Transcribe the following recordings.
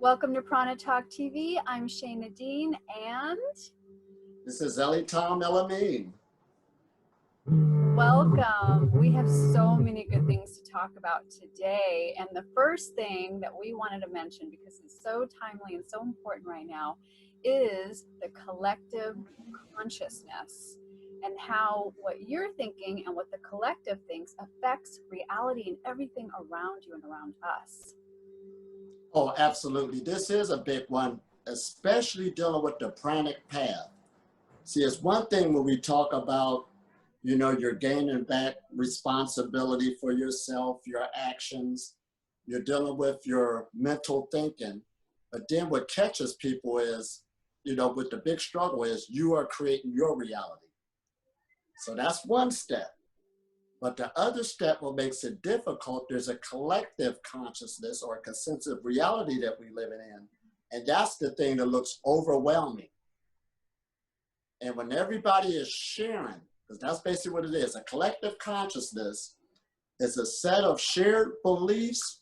Welcome to Prana Talk TV. I'm Shana Dean, and This is Elitom, El-amin. welcome. We have so many good things to talk about today. And the first thing that we wanted to mention, because it's so timely and so important right now, is the collective consciousness and how what you're thinking and what the collective thinks affects reality and everything around you and around us. Oh, absolutely. This is a big one, especially dealing with the pranic path. See, it's one thing when we talk about, you're gaining back responsibility for yourself, your actions, you're dealing with your mental thinking. But then what catches people is, with the big struggle is you are creating your reality. So that's one step. But the other step, what makes it difficult, there's a collective consciousness or a consensus of reality that we live in. And that's the thing that looks overwhelming. And when everybody is sharing, because that's basically what it is, a collective consciousness is a set of shared beliefs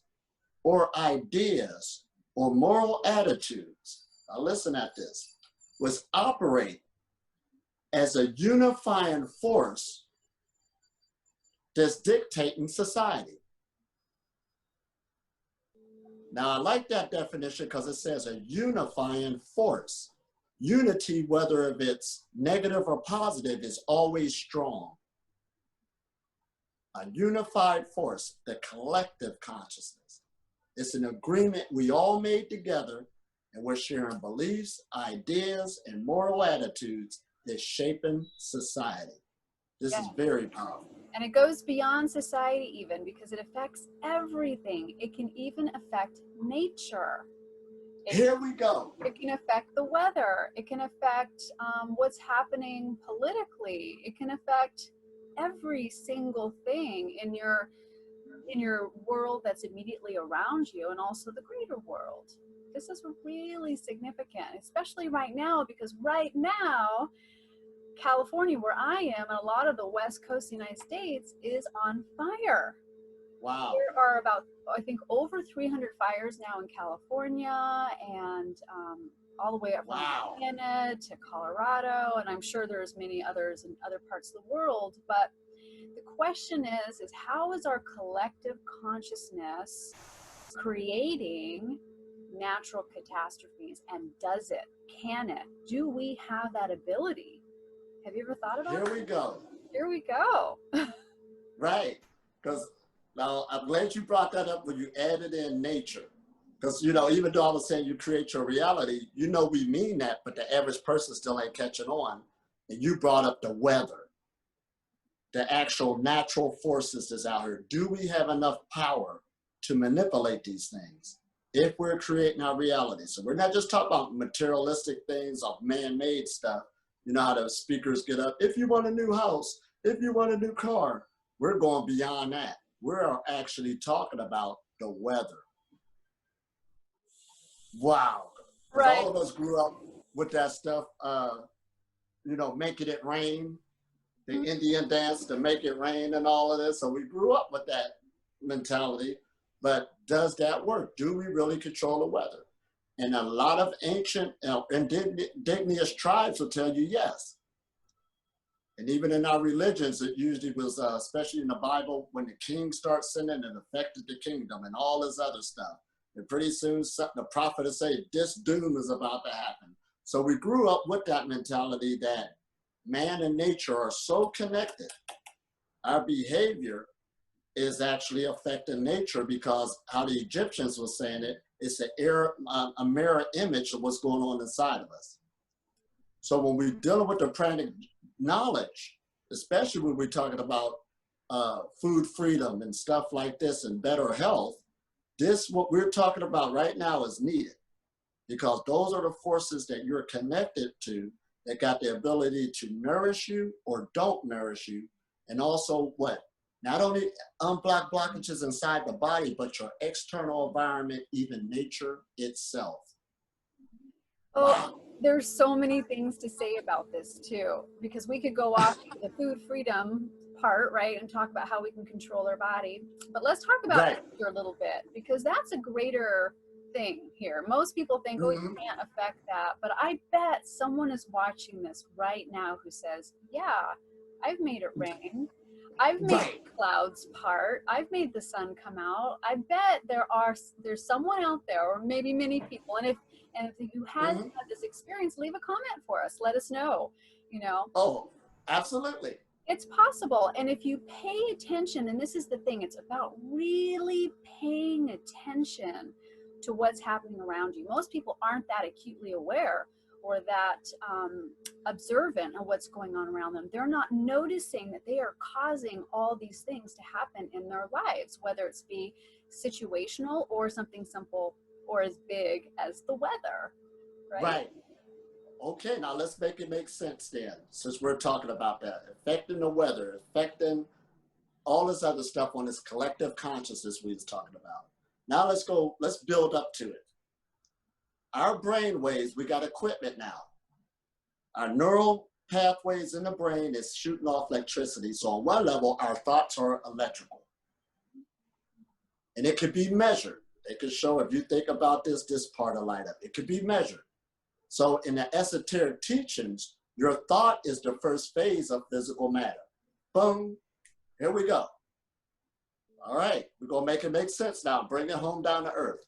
or ideas or moral attitudes. Now listen at this, which operate as a unifying force that's dictating society. Now, I like that definition because it says a unifying force. Unity, whether if it's negative or positive, is always strong. A unified force, the collective consciousness. It's an agreement we all made together, and we're sharing beliefs, ideas, and moral attitudes that's shaping society. This is very powerful. And it goes beyond society even, because it affects everything. It can even affect nature. Here we go. It can affect the weather. It can affect what's happening politically. It can affect every single thing in your world that's immediately around you, and also the greater world. This is really significant, especially right now, because right now California, where I am, and a lot of the West Coast of the United States is on fire. Wow. There are about, I think, over 300 fires now in California, and all the way up from Montana to Colorado, and I'm sure there's many others in other parts of the world. But the question is how is our collective consciousness creating natural catastrophes, and does it? Can it? Do we have that ability? Have you ever thought about it? Here we go. Here we go. Right. Because now I'm glad you brought that up when you added in nature. Because, even though I was saying you create your reality, we mean that, but the average person still ain't catching on. And you brought up the weather, the actual natural forces that's out here. Do we have enough power to manipulate these things if we're creating our reality? So we're not just talking about materialistic things of man-made stuff. You know how the speakers get up, if you want a new house, if you want a new car. We're going beyond that. We're actually talking about the weather. Wow. Right. All of us grew up with that stuff, making it rain, the Indian dance to make it rain and all of this. So we grew up with that mentality. But does that work? Do we really control the weather? And a lot of ancient indigenous tribes will tell you yes. And even in our religions, it usually was, especially in the Bible, when the king starts sinning, it affected the kingdom and all this other stuff. And pretty soon the prophet will say, this doom is about to happen. So we grew up with that mentality that man and nature are so connected. Our behavior is actually affecting nature, because how the Egyptians were saying it, it's a mirror image of what's going on inside of us. So when we're dealing with the pranic knowledge, especially when we're talking about food freedom and stuff like this and better health, what we're talking about right now is needed, because those are the forces that you're connected to that got the ability to nourish you or don't nourish you. And also not only unblock blockages inside the body, but your external environment, even nature itself. Oh, wow. There's so many things to say about this too, because we could go off the food freedom part, right, and talk about how we can control our body. But let's talk about nature a little bit, because that's a greater thing here. Most people think, oh, you can't affect that. But I bet someone is watching this right now who says, yeah, I've made it rain. I've made the clouds part. I've made the sun come out. I bet there's someone out there, or maybe many people. And if you had had this experience, leave a comment for us. Let us know, you know. Oh, absolutely. It's possible. And if you pay attention, and this is the thing, it's about really paying attention to what's happening around you. Most people aren't that acutely aware or that observant of what's going on around them. They're not noticing that they are causing all these things to happen in their lives, whether it's be situational or something simple or as big as the weather, right? Right. Okay, now let's make it make sense then, since we're talking about that. Affecting the weather, affecting all this other stuff on this collective consciousness we was talking about. Now let's build up to it. Our brain waves, we got equipment now. Our neural pathways in the brain is shooting off electricity. So on one level, our thoughts are electrical. And it could be measured. They could show, if you think about this part will light up. It could be measured. So in the esoteric teachings, your thought is the first phase of physical matter. Boom, here we go. All right, we're gonna make it make sense now. Bring it home down to earth.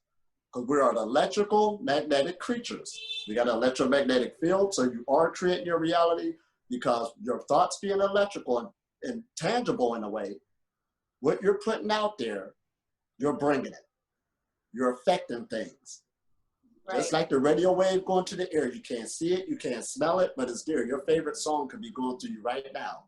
Because we are electrical magnetic creatures. We got an electromagnetic field, so you are creating your reality because your thoughts being electrical and tangible in a way, what you're putting out there, you're bringing it. You're affecting things. Right. Just like the radio wave going to the air. You can't see it, you can't smell it, but it's there. Your favorite song could be going through you right now.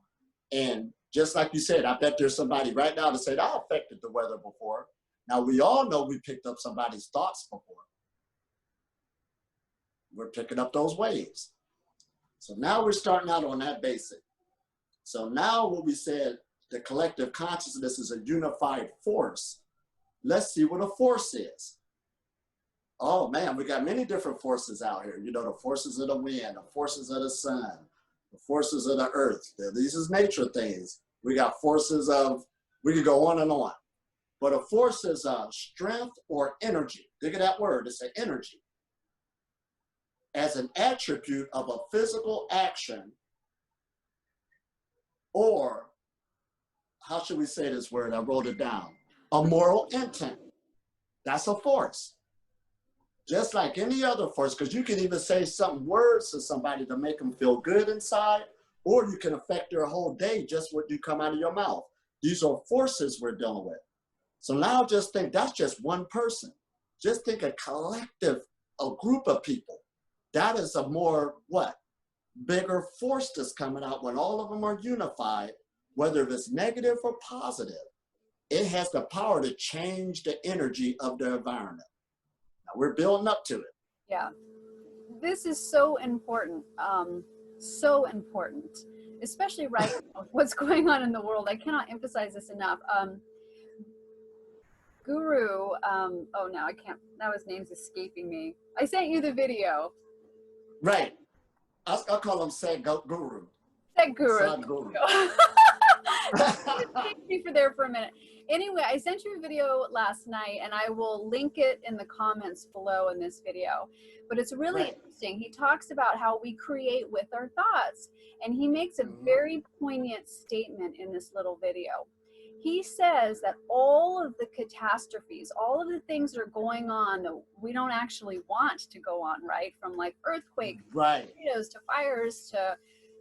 And just like you said, I bet there's somebody right now that said, I affected the weather before. Now, we all know we picked up somebody's thoughts before. We're picking up those waves. So now we're starting out on that basic. So now what we said, the collective consciousness is a unified force. Let's see what a force is. Oh man, we got many different forces out here. You know, the forces of the wind, the forces of the sun, the forces of the earth. These is nature things. We got forces of, we could go on and on. But a force is a strength or energy. Think of that word, it's an energy. As an attribute of a physical action, or how should we say this word? I wrote it down. A moral intent. That's a force. Just like any other force, because you can even say some words to somebody to make them feel good inside, or you can affect their whole day just what you come out of your mouth. These are forces we're dealing with. So now just think that's just one person. Just think a collective, a group of people. That is a more, bigger force that's coming out when all of them are unified, whether it's negative or positive. It has the power to change the energy of the environment. Now we're building up to it. Yeah, this is so important, especially right now, what's going on in the world. I cannot emphasize this enough. Guru, oh, now I can't, now his name's escaping me. I sent you the video. Right. I'll call him Sadhguru. Sadhguru. Take me for there for a minute. Anyway, I sent you a video last night and I will link it in the comments below in this video. But it's really interesting. He talks about how we create with our thoughts. And he makes a very poignant statement in this little video. He says that all of the catastrophes, all of the things that are going on that we don't actually want to go on, right? From like earthquakes, tornadoes, to fires, to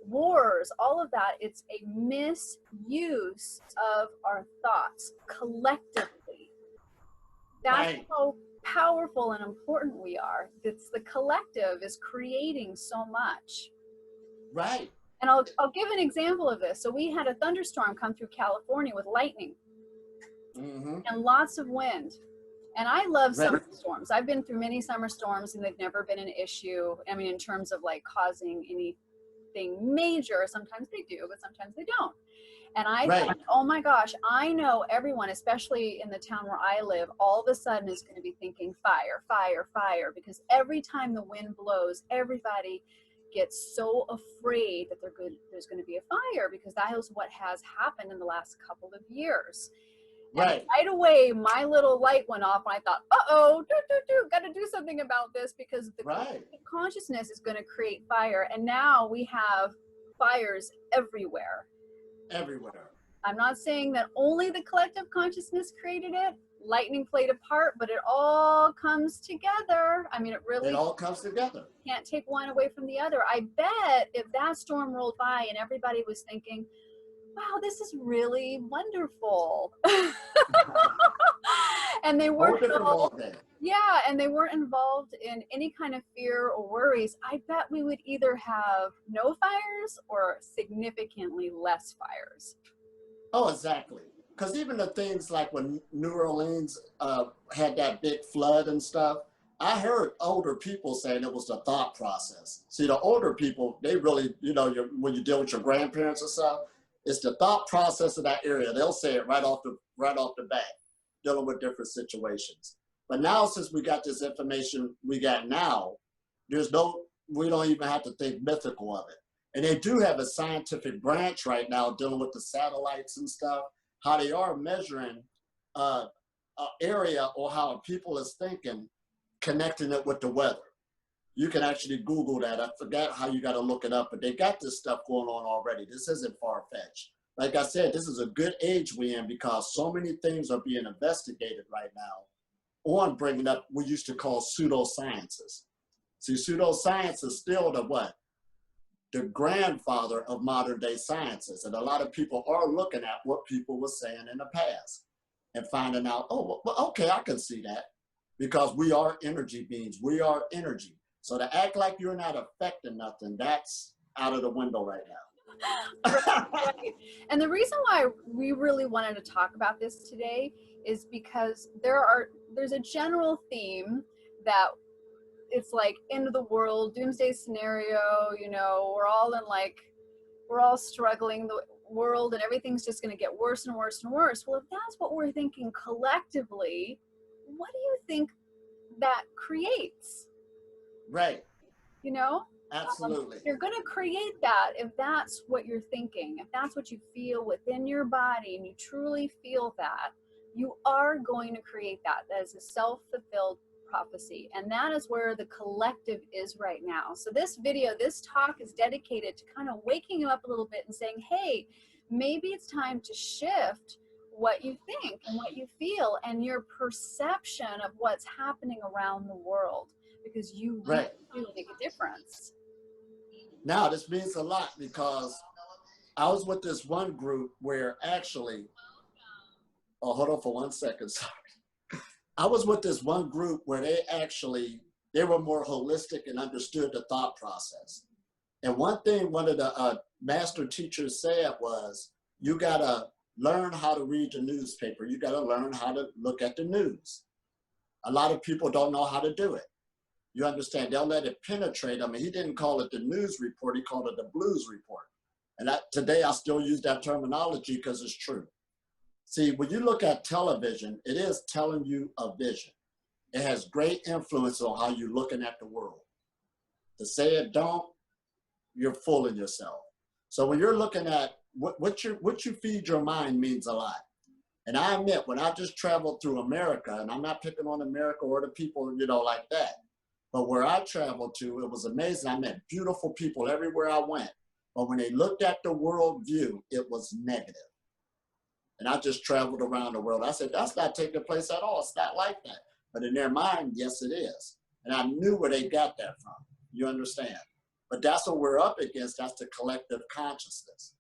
wars, all of that, it's a misuse of our thoughts collectively. That's how powerful and important we are. It's the collective is creating so much. Right. And I'll give an example of this. So we had a thunderstorm come through California with lightning and lots of wind. And I love summer storms. I've been through many summer storms and they've never been an issue. I mean, in terms of like causing anything major, sometimes they do, but sometimes they don't. And I thought, oh my gosh, I know everyone, especially in the town where I live, all of a sudden is going to be thinking fire, fire, fire, because every time the wind blows, everybody gets so afraid that there's going to be a fire, because that is what has happened in the last couple of years. Right. Right away, my little light went off, and I thought, uh-oh, got to do something about this, because the consciousness is going to create fire. And now we have fires everywhere. Everywhere. I'm not saying that only the collective consciousness created it. Lightning played a part, but it all comes together. I mean, it all comes together. Can't take one away from the other. I bet if that storm rolled by and everybody was thinking, wow, this is really wonderful. And they weren't and they weren't involved in any kind of fear or worries, I bet we would either have no fires or significantly less fires. Oh, exactly. Because even the things like when New Orleans had that big flood and stuff, I heard older people saying it was the thought process. See, the older people, they really, you know, when you deal with your grandparents or stuff, it's the thought process of that area. They'll say it right off the bat, dealing with different situations. But now, since we got this information we got now, we don't even have to think mythical of it. And they do have a scientific branch right now dealing with the satellites and stuff, how they are measuring an area or how people is thinking, connecting it with the weather. You can actually Google that. I forgot how you got to look it up, but they got this stuff going on already. This isn't far-fetched. Like I said, this is a good age we're in because so many things are being investigated right now on bringing up what we used to call pseudosciences. See, pseudoscience is still the grandfather of modern day sciences. And a lot of people are looking at what people were saying in the past and finding out, oh, well, okay, I can see that because we are energy beings. We are energy. So to act like you're not affecting nothing, that's out of the window right now. Right. And the reason why we really wanted to talk about this today is because there's a general theme that it's like end of the world, doomsday scenario, you know, we're all struggling, the world, and everything's just going to get worse and worse and worse. Well, if that's what we're thinking collectively, what do you think that creates? Right. You know? Absolutely. You're going to create that if that's what you're thinking, if that's what you feel within your body and you truly feel that, you are going to create that. That is a self-fulfilled prophecy. And that is where the collective is right now. So this video, this talk is dedicated to kind of waking you up a little bit and saying, hey, maybe it's time to shift what you think and what you feel and your perception of what's happening around the world, because you really do make a difference. Now, this means a lot because I was with this one group where actually, oh, hold on for 1 second, sorry. I was with this one group where they were more holistic and understood the thought process. And one thing one of the master teachers said was, you gotta learn how to read the newspaper. You gotta learn how to look at the news. A lot of people don't know how to do it. You understand? They'll let it penetrate them. And he didn't call it the news report. He called it the blues report. And today I still use that terminology because it's true. See, when you look at television, it is telling you a vision. It has great influence on how you're looking at the world. To say it don't, you're fooling yourself. So when you're looking at what you feed your mind means a lot. And I admit, when I just traveled through America, and I'm not picking on America or the people, you know, like that, but where I traveled to, it was amazing. I met beautiful people everywhere I went. But when they looked at the world view, it was negative. And I just traveled around the world. I said, that's not taking place at all. It's not like that. But in their mind, yes, it is. And I knew where they got that from. You understand? But that's what we're up against. That's the collective consciousness.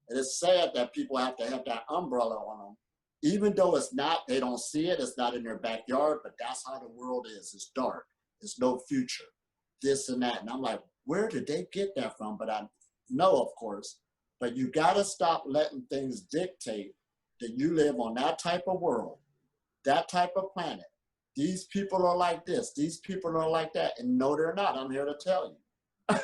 And it's sad that people have to have that umbrella on them. Even though it's not, they don't see it, it's not in their backyard, but that's how the world is. It's dark. There's no future. This and that. And I'm like, where did they get that from? But I know, of course. But you got to stop letting things dictate that you live on that type of world, that type of planet. These people are like this. These people are like that. And no, they're not. I'm here to tell you.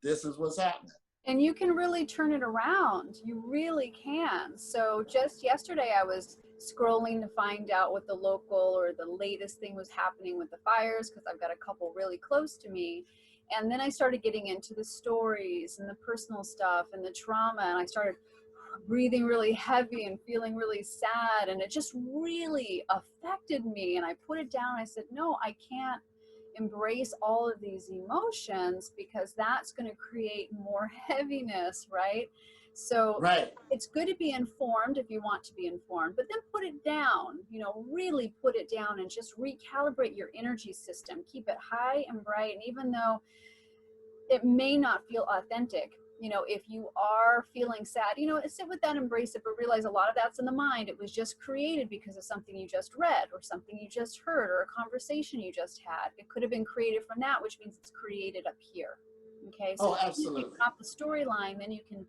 This is what's happening. And you can really turn it around. You really can. So just yesterday I was scrolling to find out what the local or the latest thing was happening with the fires, because I've got a couple really close to me. And then I started getting into the stories and the personal stuff and the trauma, and I started breathing really heavy and feeling really sad. And it just really affected me. And I put it down. I said, no, I can't embrace all of these emotions because that's going to create more heaviness, right? So it's good to be informed if you want to be informed, but then put it down, you know, really put it down and just recalibrate your energy system. Keep it high and bright. And even though it may not feel authentic, you know, if you are feeling sad, you know, sit with that, embrace it, but realize a lot of that's in the mind. It was just created because of something you just read or something you just heard or a conversation you just had. It could have been created from that, which means it's created up here. Okay, so absolutely. If you stop the storyline, then you can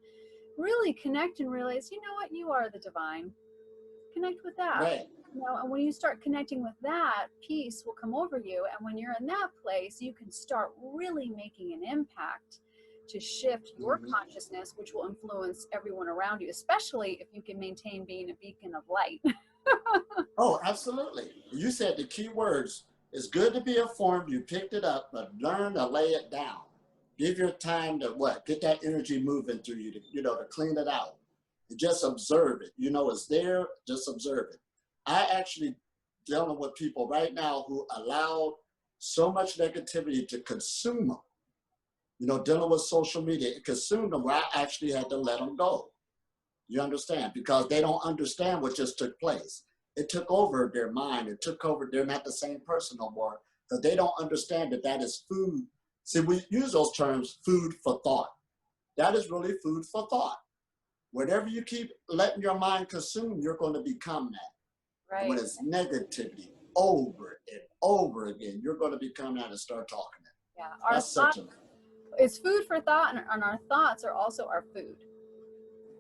really connect and realize, you know what, you are the divine. Connect with that. Right. You know, and when you start connecting with that, peace will come over you. And when you're in that place, you can start really making an impact to shift your consciousness, which will influence everyone around you, especially if you can maintain being a beacon of light. Oh, absolutely. You said the key words. It's good to be informed. You picked it up, but learn to lay it down. Give your time to what? Get that energy moving through you, to, you know, to clean it out. And just observe it. You know, it's there. Just observe it. I actually dealing with people right now who allowed so much negativity to consume them. You know, dealing with social media, it consumed them where I actually had to let them go. You understand? Because they don't understand what just took place. It took over their mind. It took over, they're not the same person no more because they don't understand that that is food. See, we use those terms, food for thought. That is really food for thought. Whatever you keep letting your mind consume, you're going to become that. Right. And when it's negativity over and over again, you're going to become that and start talking it. Yeah. That's such a... It's food for thought, and our thoughts are also our food.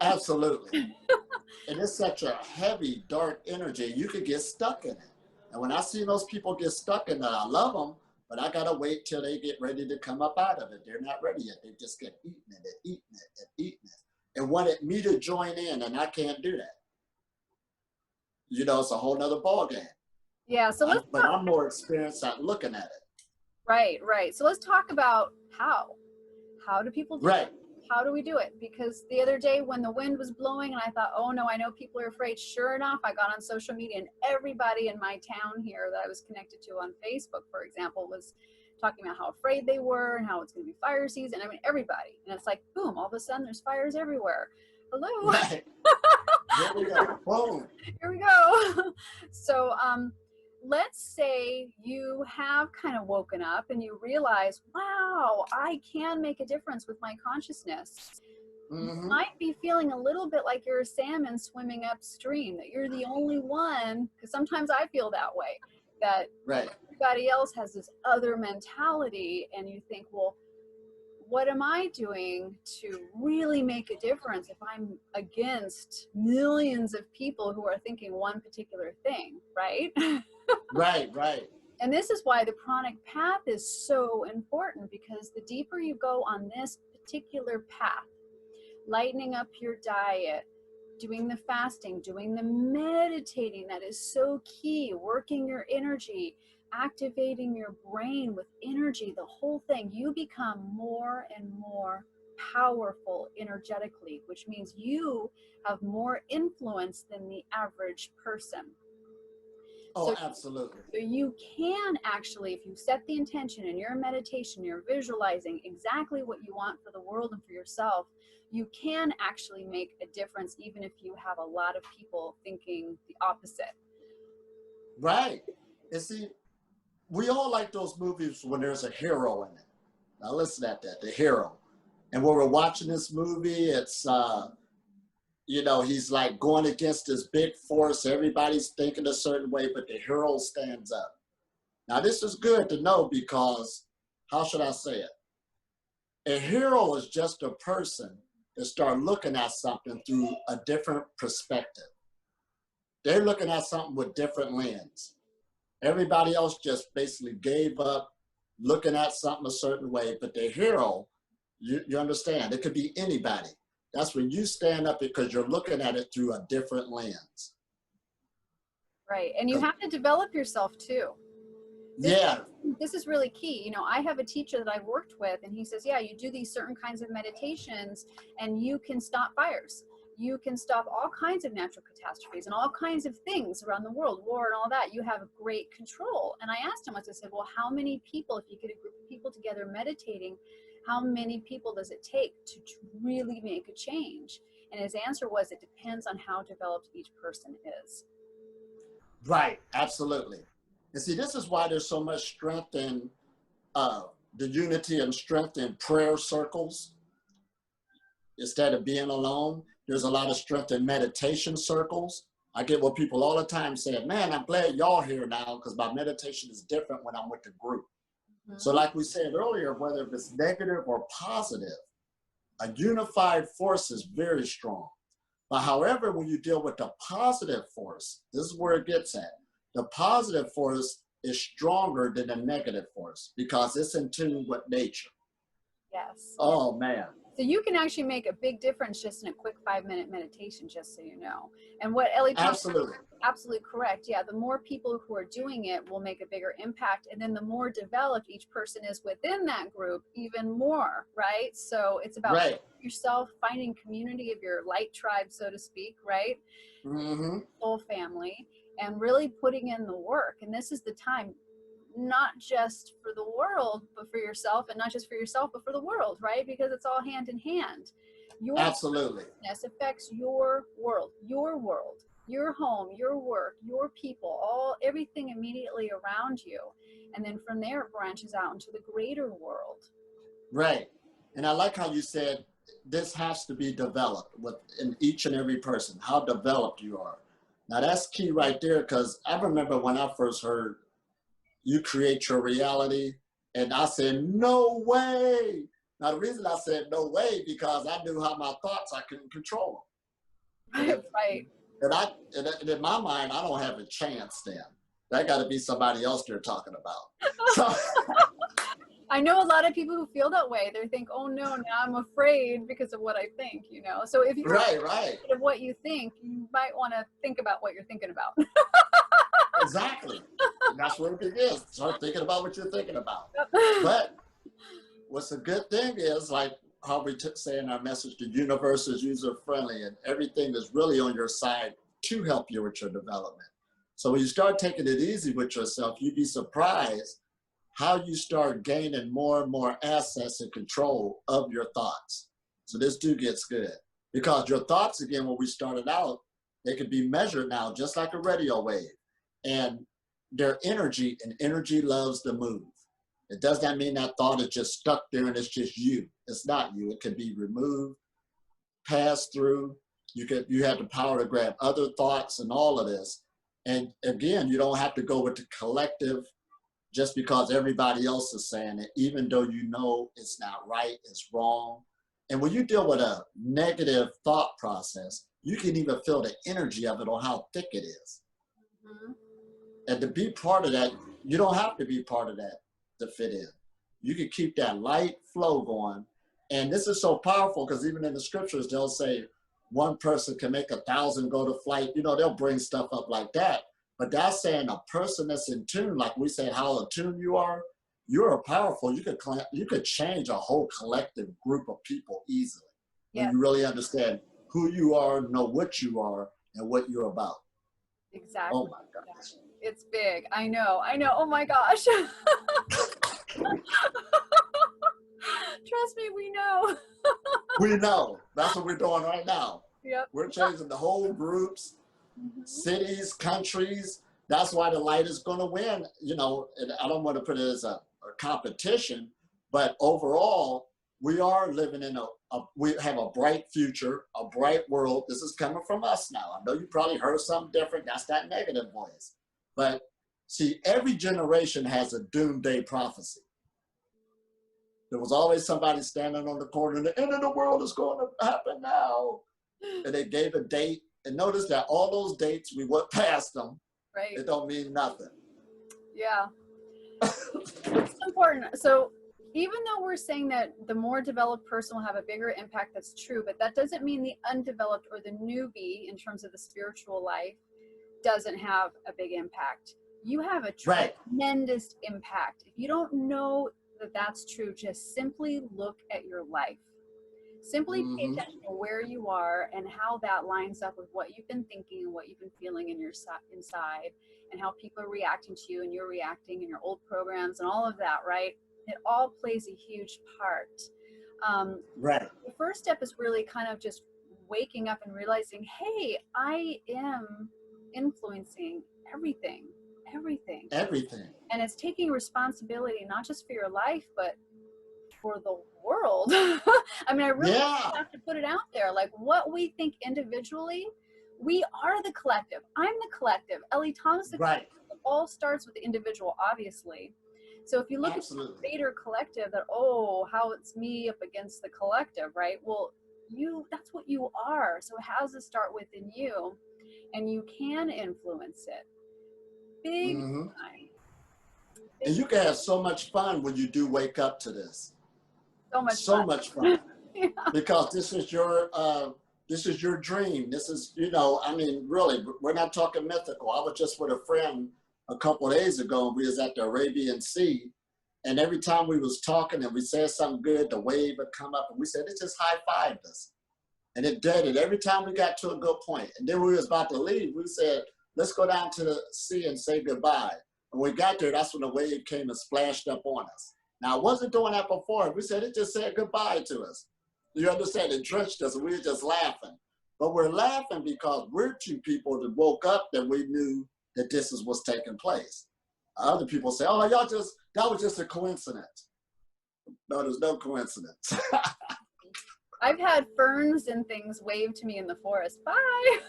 Absolutely. And it's such a heavy, dark energy. You could get stuck in it. And when I see those people get stuck in it, I love them, but I got to wait till they get ready to come up out of it. They're not ready yet. They just get eating it and eating it and eating it. And wanted me to join in, and I can't do that. You know, it's a whole nother ballgame. Yeah. So but I'm more experienced at looking at it. Right, right. So let's talk about how. How do people do it? How do we do it? Because the other day when the wind was blowing and I thought, oh no, I know people are afraid. Sure enough, I got on social media and everybody in my town here that I was connected to on Facebook, for example, was talking about how afraid they were and how it's going to be fire season. I mean, everybody. And it's like, boom, all of a sudden there's fires everywhere. Hello. Right. Here we go. Boom. Here we go. So, let's say you have kind of woken up and you realize, wow, I can make a difference with my consciousness. You might be feeling a little bit like you're a salmon swimming upstream, that you're the only one, because sometimes I feel that way, that everybody else has this other mentality, and you think, well, what am I doing to really make a difference if I'm against millions of people who are thinking one particular thing, right? Right. And this is why the pranic path is so important, because the deeper you go on this particular path, lightening up your diet, doing the fasting, doing the meditating, that is so key, working your energy, activating your brain with energy, the whole thing, you become more and more powerful energetically, which means you have more influence than the average person. Oh, so, absolutely. So you can actually, if you set the intention in your meditation, you're visualizing exactly what you want for the world and for yourself, you can actually make a difference even if you have a lot of people thinking the opposite. Right. And see, we all like those movies when there's a hero in it. Now listen at that, the hero. And when we're watching this movie, it's, you know, he's like going against this big force. Everybody's thinking a certain way, but the hero stands up. Now this is good to know because, how should I say it? A hero is just a person that start looking at something through a different perspective. They're looking at something with different lens. Everybody else just basically gave up looking at something a certain way, but the hero, you understand, it could be anybody. That's when you stand up because you're looking at it through a different lens. Right, and you have to develop yourself too. This is really key. You know, I have a teacher that I've worked with, and he says, yeah, you do these certain kinds of meditations and you can stop fires. you can stop all kinds of natural catastrophes and all kinds of things around the world, war and all that. You have great control. And I asked him once, I said, well, how many people, if you get a group of people together meditating, how many people does it take to really make a change? And his answer was, it depends on how developed each person is. Right, absolutely. And see, this is why there's so much strength in the unity and strength in prayer circles. Instead of being alone, there's a lot of strength in meditation circles. I get what people all the time say, man, I'm glad y'all here now because my meditation is different when I'm with the group. Mm-hmm. So like we said earlier, whether it's negative or positive, a unified force is very strong. But however, when you deal with the positive force, this is where it gets at. The positive force is stronger than the negative force because it's in tune with nature. Yes. Oh, man. So you can actually make a big difference just in a quick 5-minute meditation, just so you know. And what Elitom absolutely correct. Yeah, the more people who are doing it will make a bigger impact. And then the more developed each person is within that group, even more, right? So it's about yourself, finding community of your light tribe, so to speak, right? Mm-hmm. Soul family, and really putting in the work. And this is the time, not just for the world, but for yourself, and not just for yourself, but for the world, right? Because it's all hand in hand. Your consciousness affects your world, your home, your work, your people, everything immediately around you. And then from there, it branches out into the greater world. Right. And I like how you said this has to be developed in each and every person, how developed you are. Now that's key right there, because I remember when I first heard you create your reality, and I said, no way. Now the reason I said no way, because I knew how my thoughts, I couldn't control them. Right. And in my mind, I don't have a chance then. That got to be somebody else they're talking about. So, I know a lot of people who feel that way. They think, oh no, now I'm afraid because of what I think, you know. So if you're afraid of what you think, you might want to think about what you're thinking about. Exactly. And that's what it is. Start thinking about what you're thinking about. But what's a good thing is, like how we say in our message, the universe is user-friendly and everything is really on your side to help you with your development. So when you start taking it easy with yourself, you'd be surprised how you start gaining more and more access and control of your thoughts. So this too gets good. Because your thoughts, again, when we started out, they can be measured now just like a radio wave. And their energy, and energy loves to move. It does not mean that thought is just stuck there and it's just you. It's not you. It can be removed, passed through. You have the power to grab other thoughts and all of this. And again, you don't have to go with the collective just because everybody else is saying it, even though you know it's not right, it's wrong. And when you deal with a negative thought process, you can even feel the energy of it on how thick it is. Mm-hmm. And to be part of that, you don't have to be part of that to fit in. You can keep that light flow going. And this is so powerful because even in the scriptures, they'll say one person can make 1,000 go to flight. You know, they'll bring stuff up like that. But that's saying a person that's in tune, like we say how attuned you are, you're powerful. You could change a whole collective group of people easily. When you really understand who you are, know what you are, and what you're about. Exactly. Oh my gosh. It's big. I know. Oh my gosh. Trust me, we know. We know. That's what we're doing right now. Yep. We're changing the whole groups, cities, countries. That's why the light is going to win. You know, and I don't want to put it as a competition, but overall, we are living in we have a bright future, a bright world. This is coming from us now. I know you probably heard something different. That's that negative voice. But see, every generation has a doomsday prophecy. There was always somebody standing on the corner, the end of the world is going to happen now. And they gave a date. And notice that all those dates, we went past them. Right. It don't mean nothing. Yeah. It's important. So even though we're saying that the more developed person will have a bigger impact, that's true, but that doesn't mean the undeveloped or the newbie in terms of the spiritual life doesn't have a big impact. You have a tremendous impact. If you don't know that that's true, just simply look at your life. Simply pay attention to where you are and how that lines up with what you've been thinking and what you've been feeling in your inside, and how people are reacting to you and you're reacting in your old programs and all of that, right? It all plays a huge part. Right. The first step is really kind of just waking up and realizing, hey, I am influencing everything. And it's taking responsibility, not just for your life, but for the world. I mean, I really have to put it out there. Like, what we think individually, we are the collective. I'm the collective. Elitom's the collective. It all starts with the individual, obviously. So if you look at the greater collective, that, oh, how it's me up against the collective, right? Well, that's what you are. So it has to start within you, and you can influence it. Big time. And you can have so much fun when you do wake up to this. So much fun. Yeah. Because this is your dream. This is, you know, I mean, really, we're not talking mythical. I was just with a friend a couple of days ago, and we was at the Arabian Sea, and every time we was talking and we said something good, the wave would come up, and we said, it just high-fived us. And it did it every time we got to a good point. And then we was about to leave, we said, let's go down to the sea and say goodbye. And when we got there, that's when the wave came and splashed up on us. Now, I wasn't doing that before. We said, it just said goodbye to us. You understand? It drenched us, and we were just laughing. But we're laughing because we're two people that woke up that we knew that this is what's taking place. Other people say, oh, that was just a coincidence. No, there's no coincidence. I've had ferns and things wave to me in the forest. Bye.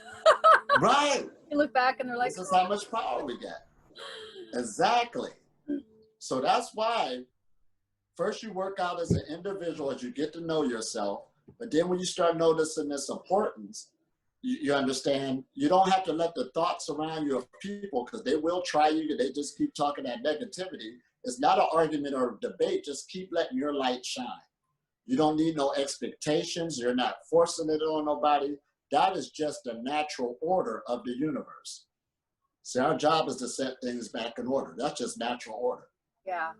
Right. You look back and they're like, this is how much power we get. Exactly. So that's why first you work out as an individual as you get to know yourself, but then when you start noticing this importance, you understand you don't have to let the thoughts around you of people, because they will try you, they just keep talking that negativity. It's not an argument or a debate, just keep letting your light shine. You don't need no expectations, you're not forcing it on nobody. That is just the natural order of the universe. See, our job is to set things back in order. That's just natural order. Yeah.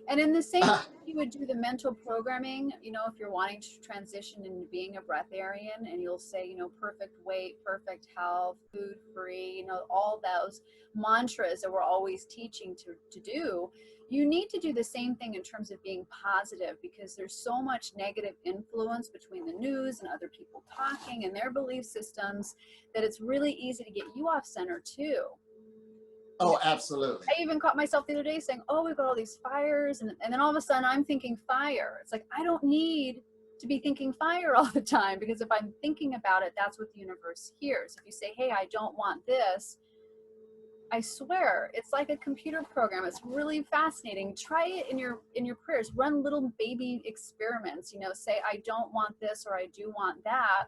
And in the same way you would do the mental programming, you know, if you're wanting to transition into being a breatharian, and you'll say, you know, perfect weight, perfect health, food free, you know, all those mantras that we're always teaching to do, you need to do the same thing in terms of being positive, because there's so much negative influence between the news and other people talking and their belief systems that it's really easy to get you off center too. Oh, absolutely. I even caught myself the other day saying, oh, we've got all these fires. And then all of a sudden I'm thinking fire. It's like, I don't need to be thinking fire all the time, because if I'm thinking about it, that's what the universe hears. If you say, hey, I don't want this, I swear, it's like a computer program. It's really fascinating. Try it in your prayers. Run little baby experiments, you know, say, I don't want this, or I do want that,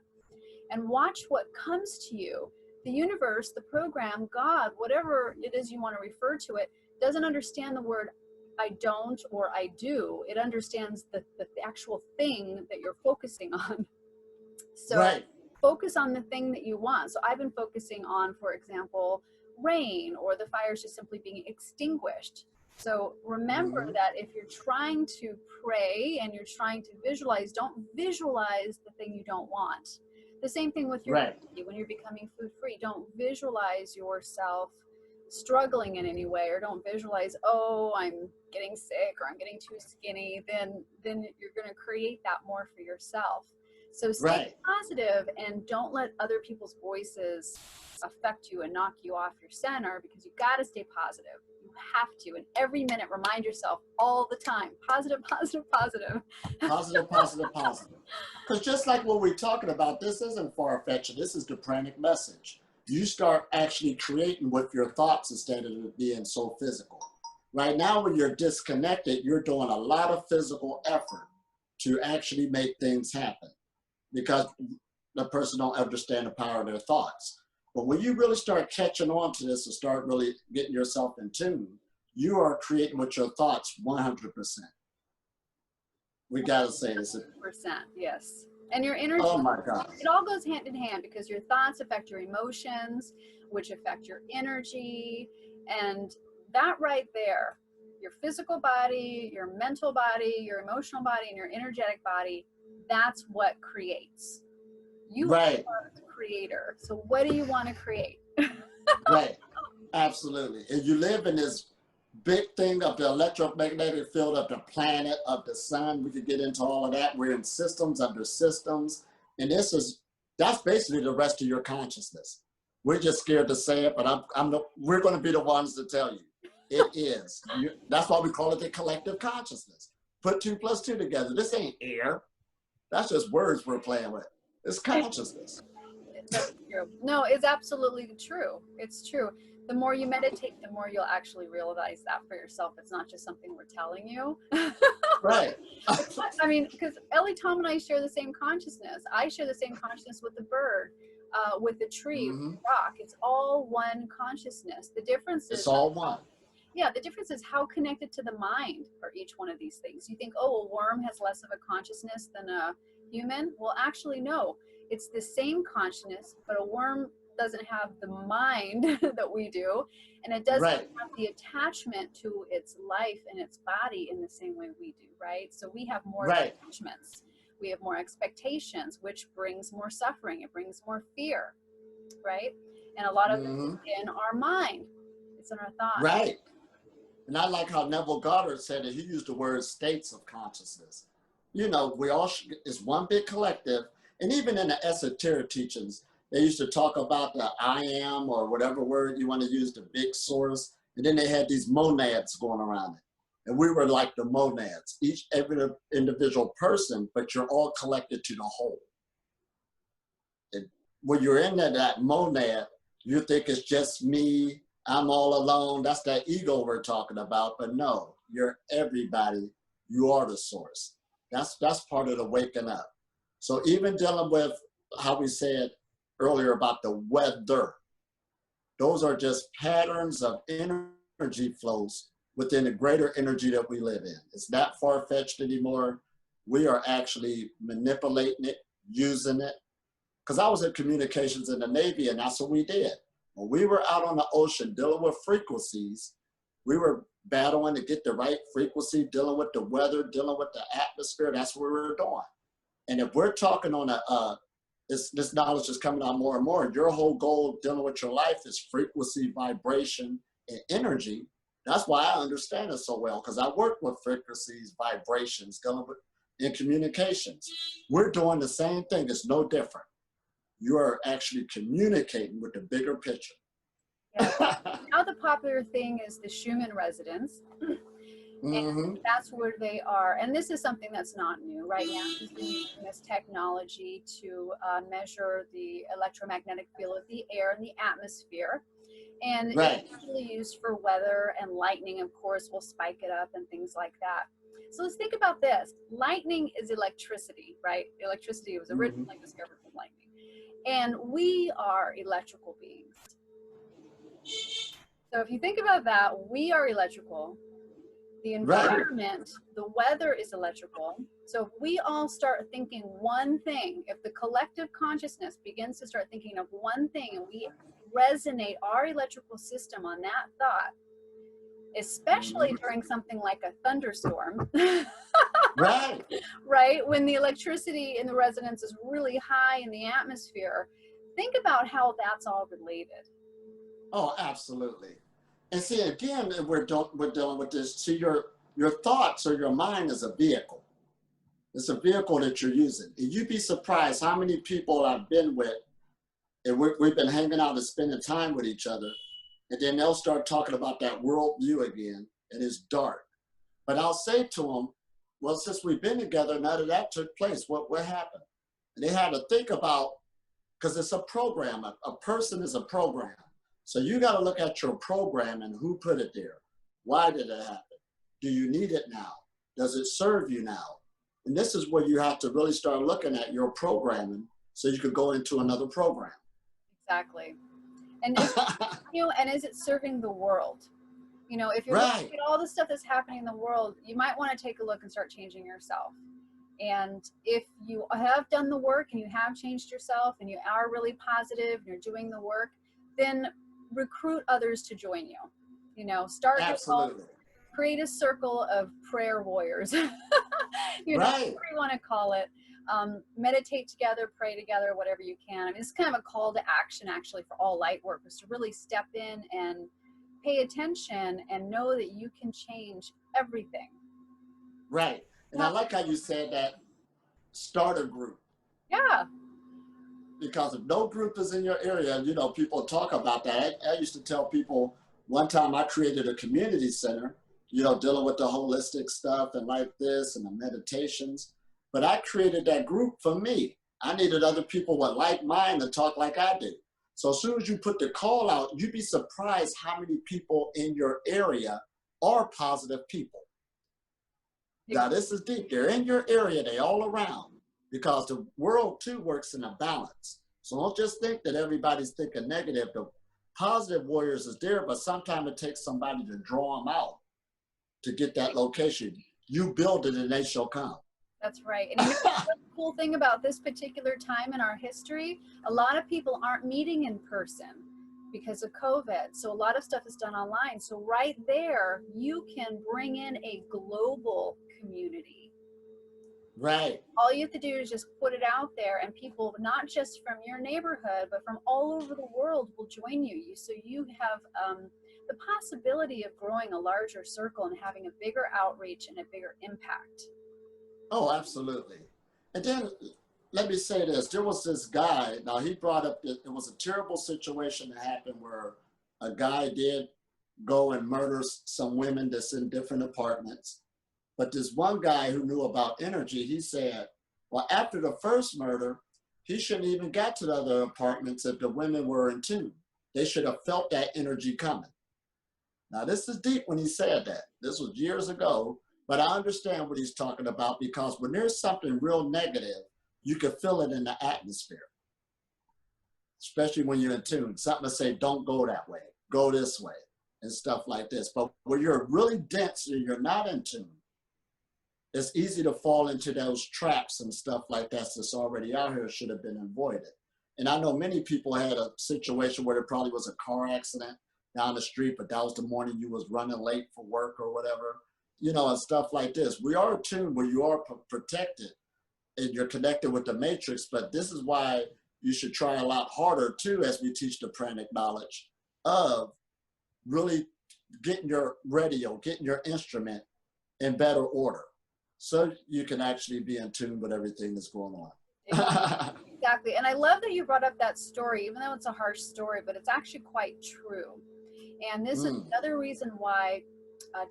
and watch what comes to you. The universe, the program, God, whatever it is you want to refer to it, doesn't understand the word I don't or I do. It understands the actual thing that you're focusing on. So focus on the thing that you want. So I've been focusing on, for example, rain, or the fires just simply being extinguished. So remember that if you're trying to pray and you're trying to visualize, don't visualize the thing you don't want. The same thing with your body. When you're becoming food free, don't visualize yourself struggling in any way, or don't visualize, oh, I'm getting sick or I'm getting too skinny. Then you're going to create that more for yourself. So stay positive, and don't let other people's voices affect you and knock you off your center, because you got to stay positive. You have to. And every minute, remind yourself all the time, positive, positive, positive. Positive, positive, positive. Because just like what we're talking about, this isn't far-fetched. This is the pranic message. You start actually creating with your thoughts instead of it being so physical. Right now, when you're disconnected, you're doing a lot of physical effort to actually make things happen, because the person don't understand the power of their thoughts. But when you really start catching on to this and start really getting yourself in tune, you are creating with your thoughts 100%. We got to say this. 100%, yes. And your energy, oh my God, it all goes hand in hand, because your thoughts affect your emotions, which affect your energy. And that right there your physical body, your mental body, your emotional body, and your energetic body. That's what creates. You are the creator. So what do you want to create? Right. Absolutely. And you live in this big thing of the electromagnetic field of the planet, of the sun. We could get into all of that. We're in systems under systems. And that's basically the rest of your consciousness. We're just scared to say it, but we're going to be the ones to tell you. It is. That's why we call it the collective consciousness. Put 2 + 2 together. This ain't air. That's just words we're playing with. It's consciousness. That's true. No, it's absolutely true. It's true. The more you meditate, the more you'll actually realize that for yourself. It's not just something we're telling you. Right. I mean, because Elitom and I share the same consciousness. I share the same consciousness with the bird, with the tree, with the rock. It's all one consciousness. The difference is— it's all one. Yeah, the difference is how connected to the mind are each one of these things. You think, oh, a worm has less of a consciousness than a human? Well, actually, no. It's the same consciousness, but a worm doesn't have the mind that we do, and it doesn't have the attachment to its life and its body in the same way we do, right? So we have more attachments. We have more expectations, which brings more suffering. It brings more fear, right? And a lot of it is in our mind. It's in our thoughts. Right. And I like how Neville Goddard said it. He used the word states of consciousness. We all, it's one big collective. And even in the esoteric teachings, they used to talk about the I am, or whatever word you want to use, the big source. And then they had these monads going around it. And we were like the monads, every individual person, but you're all collected to the whole. And when you're in that monad, you think it's just me, I'm all alone. That's that ego we're talking about. But no, you're everybody. You are the source. That's part of the waking up. So even dealing with how we said earlier about the weather, those are just patterns of energy flows within the greater energy that we live in. It's not far-fetched anymore. We are actually manipulating it, using it. Because I was in communications in the Navy, and that's what we did. When we were out on the ocean dealing with frequencies, we were battling to get the right frequency, dealing with the weather, dealing with the atmosphere. That's what we were doing. And if we're talking on this knowledge is coming out more and more, and your whole goal dealing with your life is frequency, vibration, and energy. That's why I understand it so well, because I work with frequencies, vibrations, dealing with in communications. We're doing the same thing. It's no different. You are actually communicating with the bigger picture. Yeah. Now the popular thing is the Schumann resonance. And that's where they are. And this is something that's not new. Right now, he's been using this technology to measure the electromagnetic field of the air and the atmosphere. And it's usually used for weather, and lightning, of course, will spike it up and things like that. So let's think about this. Lightning is electricity, right? Electricity was originally discovered from lightning. And we are electrical beings. So if you think about that, we are electrical. The environment, the weather is electrical. So if we all start thinking one thing, if the collective consciousness begins to start thinking of one thing, and we resonate our electrical system on that thought, especially during something like a thunderstorm, right? When the electricity in the resonance is really high in the atmosphere, think about how that's all related. Oh, absolutely. And see, again, we're dealing with this. See, your thoughts or your mind is a vehicle. It's a vehicle that you're using. And you'd be surprised how many people I've been with, and we've been hanging out and spending time with each other, and then they'll start talking about that world view again, and it's dark. But I'll say to them, well, since we've been together, now that took place, what happened? And they had to think about, because it's a program. A person is a program. So you got to look at your program and who put it there. Why did it happen? Do you need it now? Does it serve you now? And this is where you have to really start looking at your programming so you could go into another program. Exactly. And is it serving the world? If you're looking at all the stuff that's happening in the world, you might want to take a look and start changing yourself. And if you have done the work and you have changed yourself and you are really positive and you're doing the work, then recruit others to join you. Start create a circle of prayer warriors. You know, Right. whatever you want to call it. Meditate together, pray together, whatever you can. I mean, it's kind of a call to action actually for all light workers to really step in and pay attention and know that you can change everything. Right. And I like how you said that, start a group. Yeah. Because if no group is in your area, you know, people talk about that. I used to tell people one time I created a community center, you know, dealing with the holistic stuff and like this and the meditations. But I created that group for me. I needed other people with like mind to talk like I did. So as soon as you put the call out, you'd be surprised how many people in your area are positive people. Now, this is deep. They're in your area, they're all around, because the world too works in a balance. So don't just think that everybody's thinking negative. The positive warriors is there, but sometimes it takes somebody to draw them out to get that location. You build it and they shall come. That's right. And you know, the cool thing about this particular time in our history, a lot of people aren't meeting in person because of COVID. So a lot of stuff is done online. So right there, you can bring in a global community. Right. All you have to do is just put it out there, and people, not just from your neighborhood, but from all over the world will join you. So you have the possibility of growing a larger circle and having a bigger outreach and a bigger impact. Oh, absolutely. And then let me say this. There was this guy, now he brought up that it was a terrible situation that happened where a guy did go and murder some women that's in different apartments. But this one guy who knew about energy, he said, well, after the first murder, he shouldn't even got to the other apartments if the women were in tune. They should have felt that energy coming. Now, this is deep when he said that. This was years ago, but I understand what he's talking about, because when there's something real negative, you can feel it in the atmosphere, especially when you're in tune. Something to say, don't go that way, go this way, and stuff like this. But when you're really dense and you're not in tune, it's easy to fall into those traps and stuff like that that's already out here, should have been avoided. And I know many people had a situation where there probably was a car accident down the street, but that was the morning you was running late for work or whatever, you know, and stuff like this. We are attuned where you are protected and you're connected with the matrix, but this is why you should try a lot harder too, as we teach the pranic knowledge, of really getting your radio, getting your instrument in better order, so you can actually be in tune with everything that's going on. Exactly. And I love that you brought up that story, even though it's a harsh story, but it's actually quite true. And this is another reason why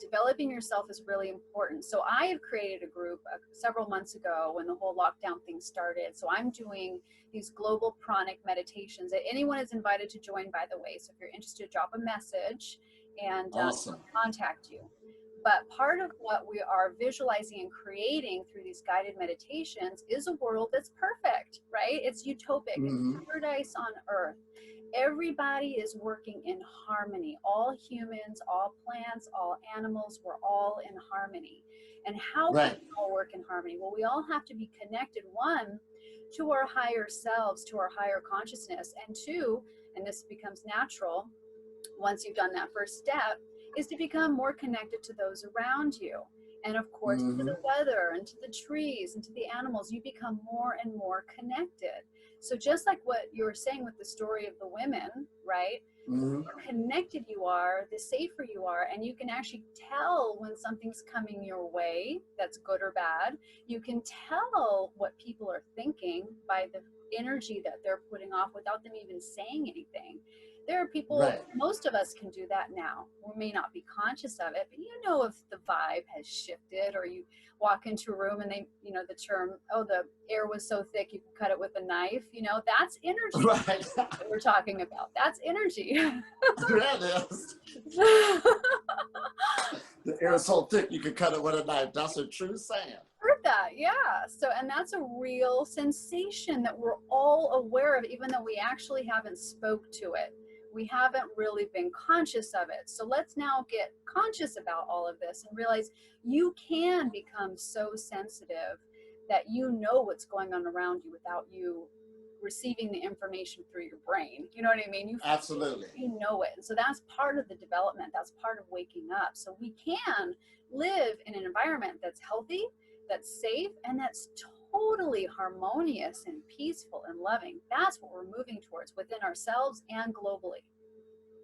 developing yourself is really important. So I have created a group several months ago when the whole lockdown thing started. So I'm doing these global pranic meditations that anyone is invited to join, by the way. So if you're interested, drop a message and Awesome. contact you. But part of what we are visualizing and creating through these guided meditations is a world that's perfect, right? It's utopic, it's paradise on earth. Everybody is working in harmony. All humans, all plants, all animals, we're all in harmony. And how can we all work in harmony? Well, we all have to be connected, one, to our higher selves, to our higher consciousness, and two, and this becomes natural once you've done that first step, is to become more connected to those around you. And of course, to the weather and to the trees and to the animals, you become more and more connected. So just like what you were saying with the story of the women, right? The more connected you are, the safer you are, and you can actually tell when something's coming your way that's good or bad. You can tell what people are thinking by the energy that they're putting off without them even saying anything. There are people, most of us can do that now. We may not be conscious of it, but you know if the vibe has shifted, or you walk into a room and they, you know, the term, oh, the air was so thick you could cut it with a knife, you know, that's energy that we're talking about. That's energy. That is. The air is so thick you could cut it with a knife. That's a true saying. Heard that, yeah. So, and that's a real sensation that we're all aware of, even though we actually haven't spoke to it. We haven't really been conscious of it. So let's now get conscious about all of this and realize you can become so sensitive that you know what's going on around you without you receiving the information through your brain. You know what I mean? You Absolutely. You know it. And so that's part of the development. That's part of waking up. So we can live in an environment that's healthy, that's safe, and that's totally harmonious and peaceful and loving. That's what we're moving towards within ourselves and globally.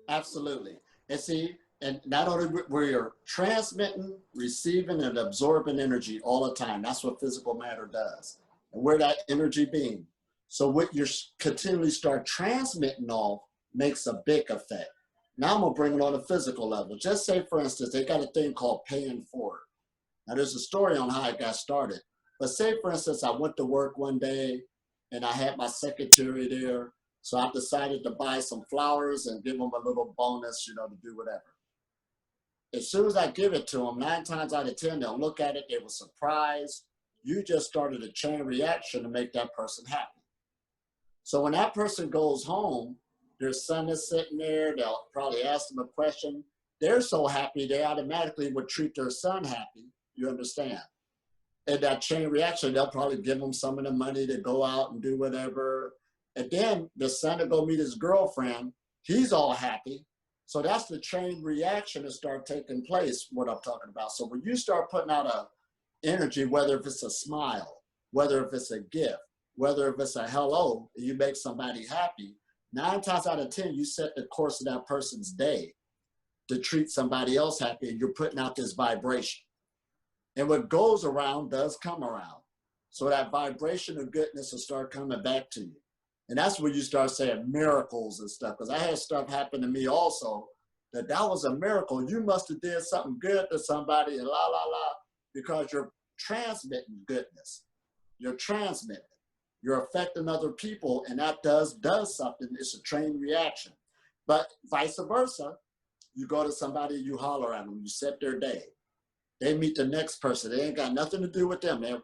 Absolutely. And see, and not only we're transmitting, receiving, and absorbing energy all the time. That's what physical matter does. And we're that energy being. So what you continually start transmitting off makes a big effect. Now I'm gonna bring it on a physical level. Just say, for instance, they got a thing called paying forward. Now there's a story on how I got started. But say, for instance, I went to work one day and I had my secretary there. So I decided to buy some flowers and give them a little bonus, you know, to do whatever. As soon as I give it to them, 9 times out of 10, they'll look at it, they were surprised. You just started a chain reaction to make that person happy. So when that person goes home, their son is sitting there, they'll probably ask them a question. They're so happy, they automatically would treat their son happy, you understand? And that chain reaction, they'll probably give them some of the money to go out and do whatever. And then the son will go meet his girlfriend, he's all happy. So that's the chain reaction to start taking place, what I'm talking about. So when you start putting out a energy, whether if it's a smile, whether if it's a gift, whether if it's a hello, you make somebody happy, 9 times out of 10, you set the course of that person's day to treat somebody else happy, and you're putting out this vibration. And what goes around does come around. So that vibration of goodness will start coming back to you. And that's where you start saying miracles and stuff. Because I had stuff happen to me also, that was a miracle. You must have did something good to somebody and la, la, la, because you're transmitting goodness. You're transmitting. You're affecting other people, and that does something. It's a chain reaction. But vice versa, you go to somebody, you holler at them, you set their day. They meet the next person. They ain't got nothing to do with them. They're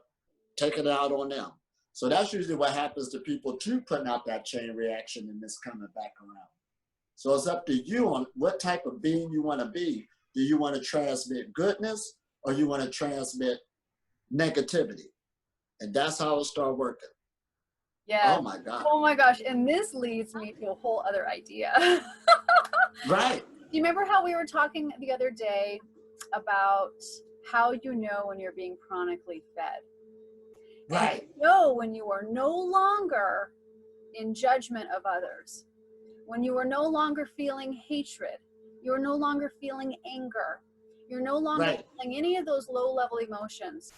taking it out on them. So that's usually what happens to people too, putting out that chain reaction and this coming back around. So it's up to you on what type of being you want to be. Do you want to transmit goodness or you want to transmit negativity? And that's how it'll start working. Yeah. Oh my God. Oh my gosh. And this leads me to a whole other idea. Right. Do you remember how we were talking the other day about how you know when you're being chronically fed? Right. You know when you are no longer in judgment of others, when you are no longer feeling hatred, you're no longer feeling anger, you're no longer feeling any of those low-level emotions.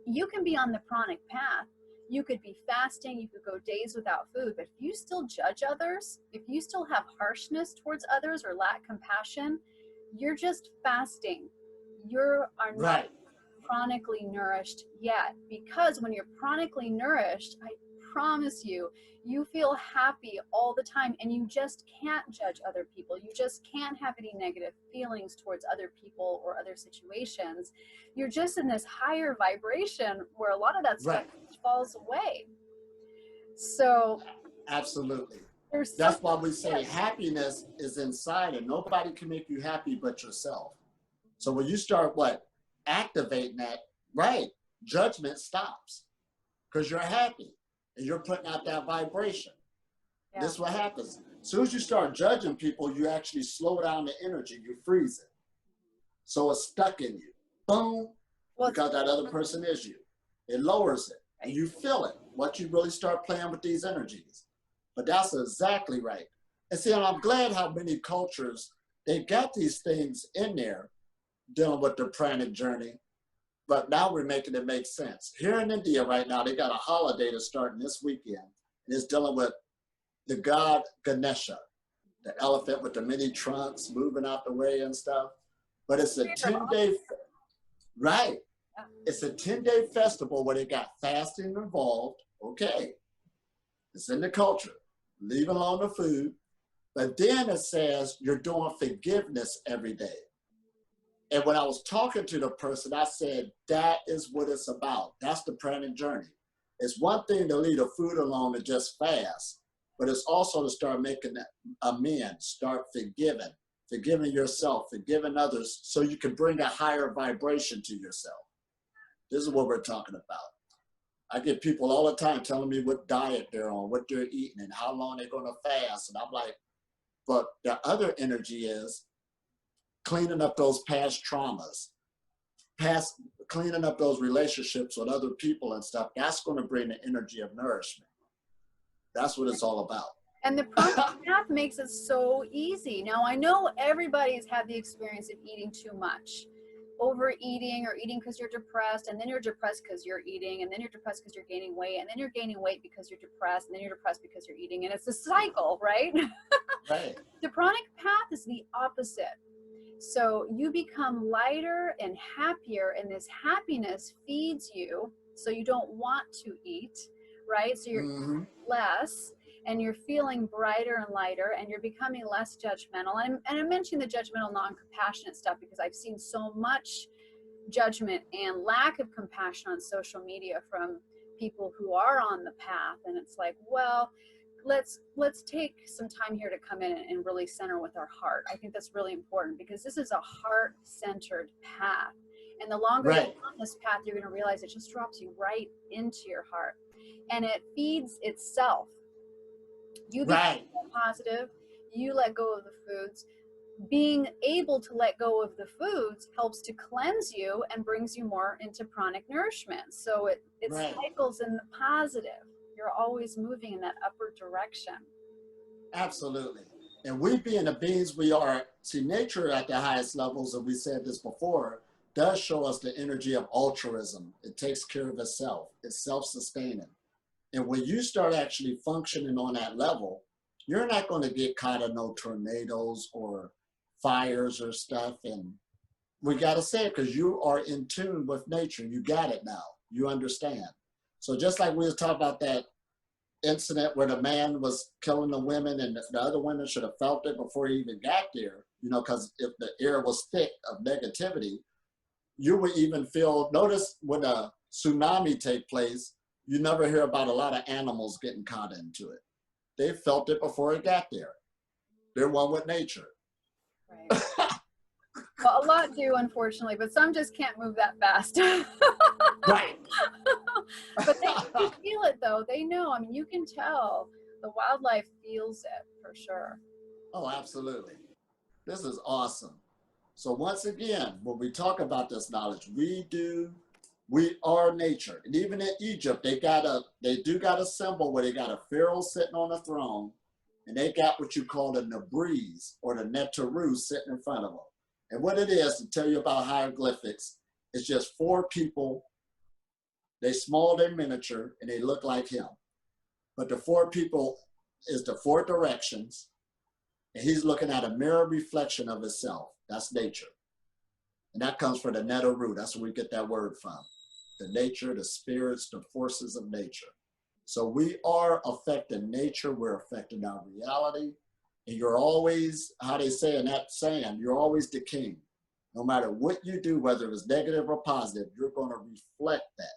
You can be on the pranic path. You could be fasting, you could go days without food, but if you still judge others, if you still have harshness towards others or lack compassion, you're just fasting. You are not chronically nourished yet, because when you're chronically nourished, I promise you, you feel happy all the time, and you just can't judge other people. You just can't have any negative feelings towards other people or other situations. You're just in this higher vibration where a lot of that stuff falls away. So absolutely. That's why we say happiness is inside, and nobody can make you happy but yourself. So when you start activating that, judgment stops because you're happy and you're putting out that vibration. Yeah. This is what happens. As soon as you start judging people, you actually slow down the energy, you freeze it. So it's stuck in you. Boom, because that other person is you. It lowers it and you feel it once you really start playing with these energies. But that's exactly right. And see, and I'm glad how many cultures, they got these things in there dealing with the pranic journey, but now we're making it make sense. Here in India right now, they got a holiday that's starting this weekend, and it's dealing with the god Ganesha, the elephant with the many trunks moving out the way and stuff. But it's a 10-day, it's a 10-day festival where they got fasting involved. Okay, it's in the culture, leave alone the food. But then it says you're doing forgiveness every day. And when I was talking to the person, I said, that is what it's about. That's the pranic journey. It's one thing to leave the food alone and just fast, but it's also to start making amends, start forgiving yourself, forgiving others, so you can bring a higher vibration to yourself. This is what we're talking about. I get people all the time telling me what diet they're on, what they're eating, and how long they're going to fast. And I'm like, but the other energy is cleaning up those past traumas, cleaning up those relationships with other people and stuff. That's going to bring the energy of nourishment. That's what it's all about. And the pranic path makes it so easy. Now, I know everybody's had the experience of eating too much, overeating, or eating because you're depressed, and then you're depressed because you're eating, and then you're depressed because you're gaining weight, and then you're gaining weight because you're depressed, and then you're depressed because you're eating, and it's a cycle, right? Right. The pranic path is the opposite. So you become lighter and happier, and this happiness feeds you, so you don't want to eat, right? So you're less, and you're feeling brighter and lighter, and you're becoming less judgmental. And I'm mentioning the judgmental, non-compassionate stuff because I've seen so much judgment and lack of compassion on social media from people who are on the path. And it's like, well, let's take some time here to come in and really center with our heart. I think that's really important because this is a heart-centered path. And the longer you're on this path, you're going to realize it just drops you right into your heart. And it feeds itself. You become positive, you let go of the foods. Being able to let go of the foods helps to cleanse you and brings you more into pranic nourishment. So it cycles in the positive. You're always moving in that upward direction. Absolutely. And we being the beings we are, see, nature at the highest levels, and we said this before, does show us the energy of altruism. It takes care of itself. It's self-sustaining. And when you start actually functioning on that level, you're not going to get caught in no tornadoes or fires or stuff. And we got to say it because you are in tune with nature. You got it now. You understand. So just like we was talking about that incident where the man was killing the women and the other women should have felt it before he even got there, you know, because if the air was thick of negativity, you would even feel, notice when a tsunami take place, you never hear about a lot of animals getting caught into it. They felt it before it got there. They're one with nature. Right. Well, a lot do, unfortunately, but some just can't move that fast. Right. But they feel it, though. They know. I mean, you can tell the wildlife feels it for sure. Oh, absolutely. This is awesome. So once again, when we talk about this knowledge, we are nature. And even in Egypt, they do got a symbol where they got a pharaoh sitting on a throne, and they got what you call the Nebriz or the Netaru sitting in front of them. And what it is, to tell you about hieroglyphics, it's just 4 people. They small, they're miniature, and they look like him. But the 4 people is the 4 directions, and he's looking at a mirror reflection of himself. That's nature. And that comes from the Netaru. That's where we get that word from. The nature, the spirits, the forces of nature. So we are affecting nature. We're affecting our reality. And you're always, how they say in that saying, you're always the king. No matter what you do, whether it's negative or positive, you're going to reflect that.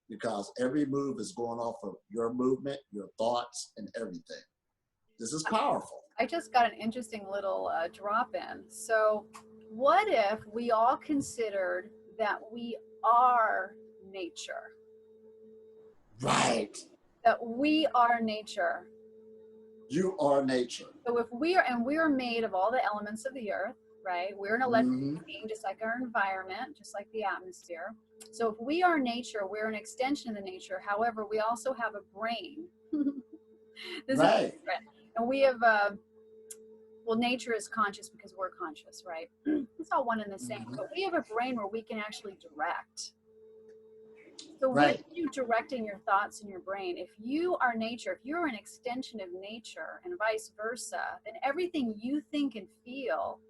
Because every move is going off of your movement, your thoughts, and everything. This is powerful. I just got an interesting little drop in. So what if we all considered that we are nature? Right. That we are nature. You are nature. So if we are made of all the elements of the earth, right? We're an electric being, just like our environment, just like the atmosphere. So if we are nature, we're an extension of the nature. However, we also have a brain. This is different. And we have well, nature is conscious because we're conscious, right? It's all one and the same. But we have a brain where we can actually direct. So with you directing your thoughts in your brain, if you are nature, if you're an extension of nature and vice versa, then everything you think and feel,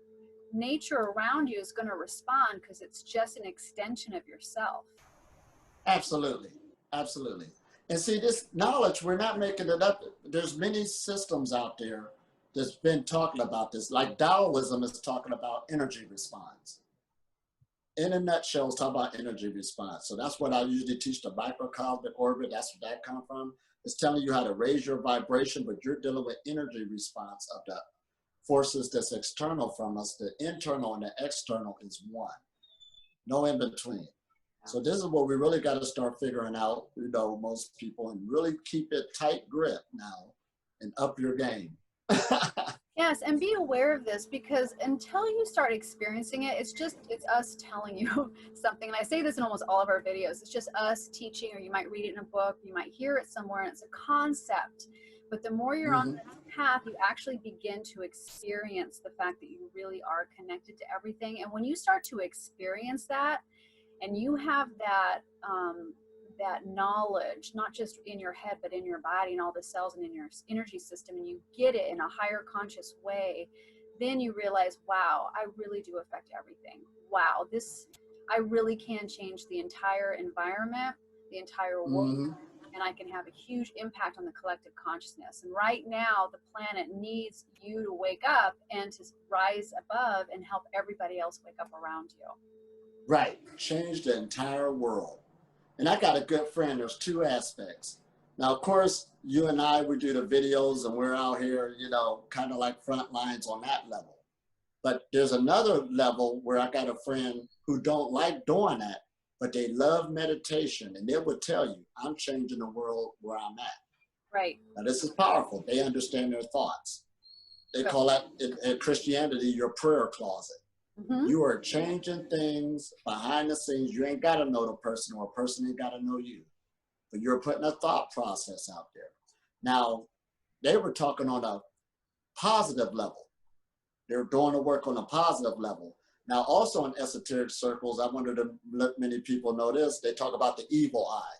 nature around you is going to respond because it's just an extension of yourself. Absolutely. Absolutely. And see, this knowledge, we're not making it up. There's many systems out there that's been talking about this. Like Taoism is talking about energy response. In a nutshell, it's talking about energy response. So that's what I usually teach, the microcosmic orbit. That's where that comes from. It's telling you how to raise your vibration, but you're dealing with energy response of the forces that's external from us. The internal and the external is one. No in between. So this is what we really got to start figuring out, you know, most people, and really keep it tight grip now and up your game. Yes, and be aware of this, because until you start experiencing it, it's us telling you something. And I say this in almost all of our videos. It's just us teaching, or you might read it in a book, you might hear it somewhere, and it's a concept. But the more you're on this path, you actually begin to experience the fact that you really are connected to everything. And when you start to experience that, and you have that that knowledge, not just in your head, but in your body and all the cells and in your energy system, and you get it in a higher conscious way, then you realize, wow, I really do affect everything. Wow, I really can change the entire environment, the entire world, and I can have a huge impact on the collective consciousness. And right now, the planet needs you to wake up and to rise above and help everybody else wake up around you. Right, change the entire world. And I got a good friend. There's two aspects. Now, of course, you and I, we do the videos and we're out here, you know, kind of like front lines on that level. But there's another level where I got a friend who don't like doing that, but they love meditation. And they would tell you, I'm changing the world where I'm at. Right. Now, this is powerful. They understand their thoughts. They call that in Christianity your prayer closet. You are changing things behind the scenes. You ain't got to know the person, or a person ain't got to know you. But you're putting a thought process out there. Now, they were talking on a positive level. They're doing the work on a positive level. Now, also in esoteric circles, I wonder to let many people know this, they talk about the evil eye.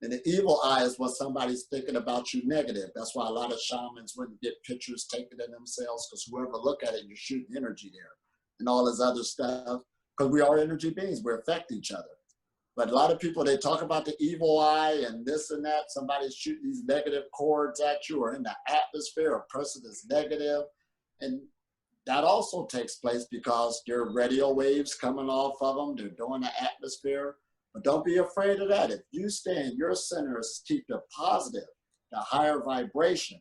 And the evil eye is when somebody's thinking about you negative. That's why a lot of shamans wouldn't get pictures taken of themselves, because whoever look at it, you're shooting energy there. And all this other stuff, because we are energy beings, we affect each other. But a lot of people, they talk about the evil eye and this and that. Somebody's shooting these negative chords at you, or in the atmosphere, a person is negative. And that also takes place because there are radio waves coming off of them. They're doing the atmosphere. But don't be afraid of that. If you stay in your center, keep the positive, the higher vibration,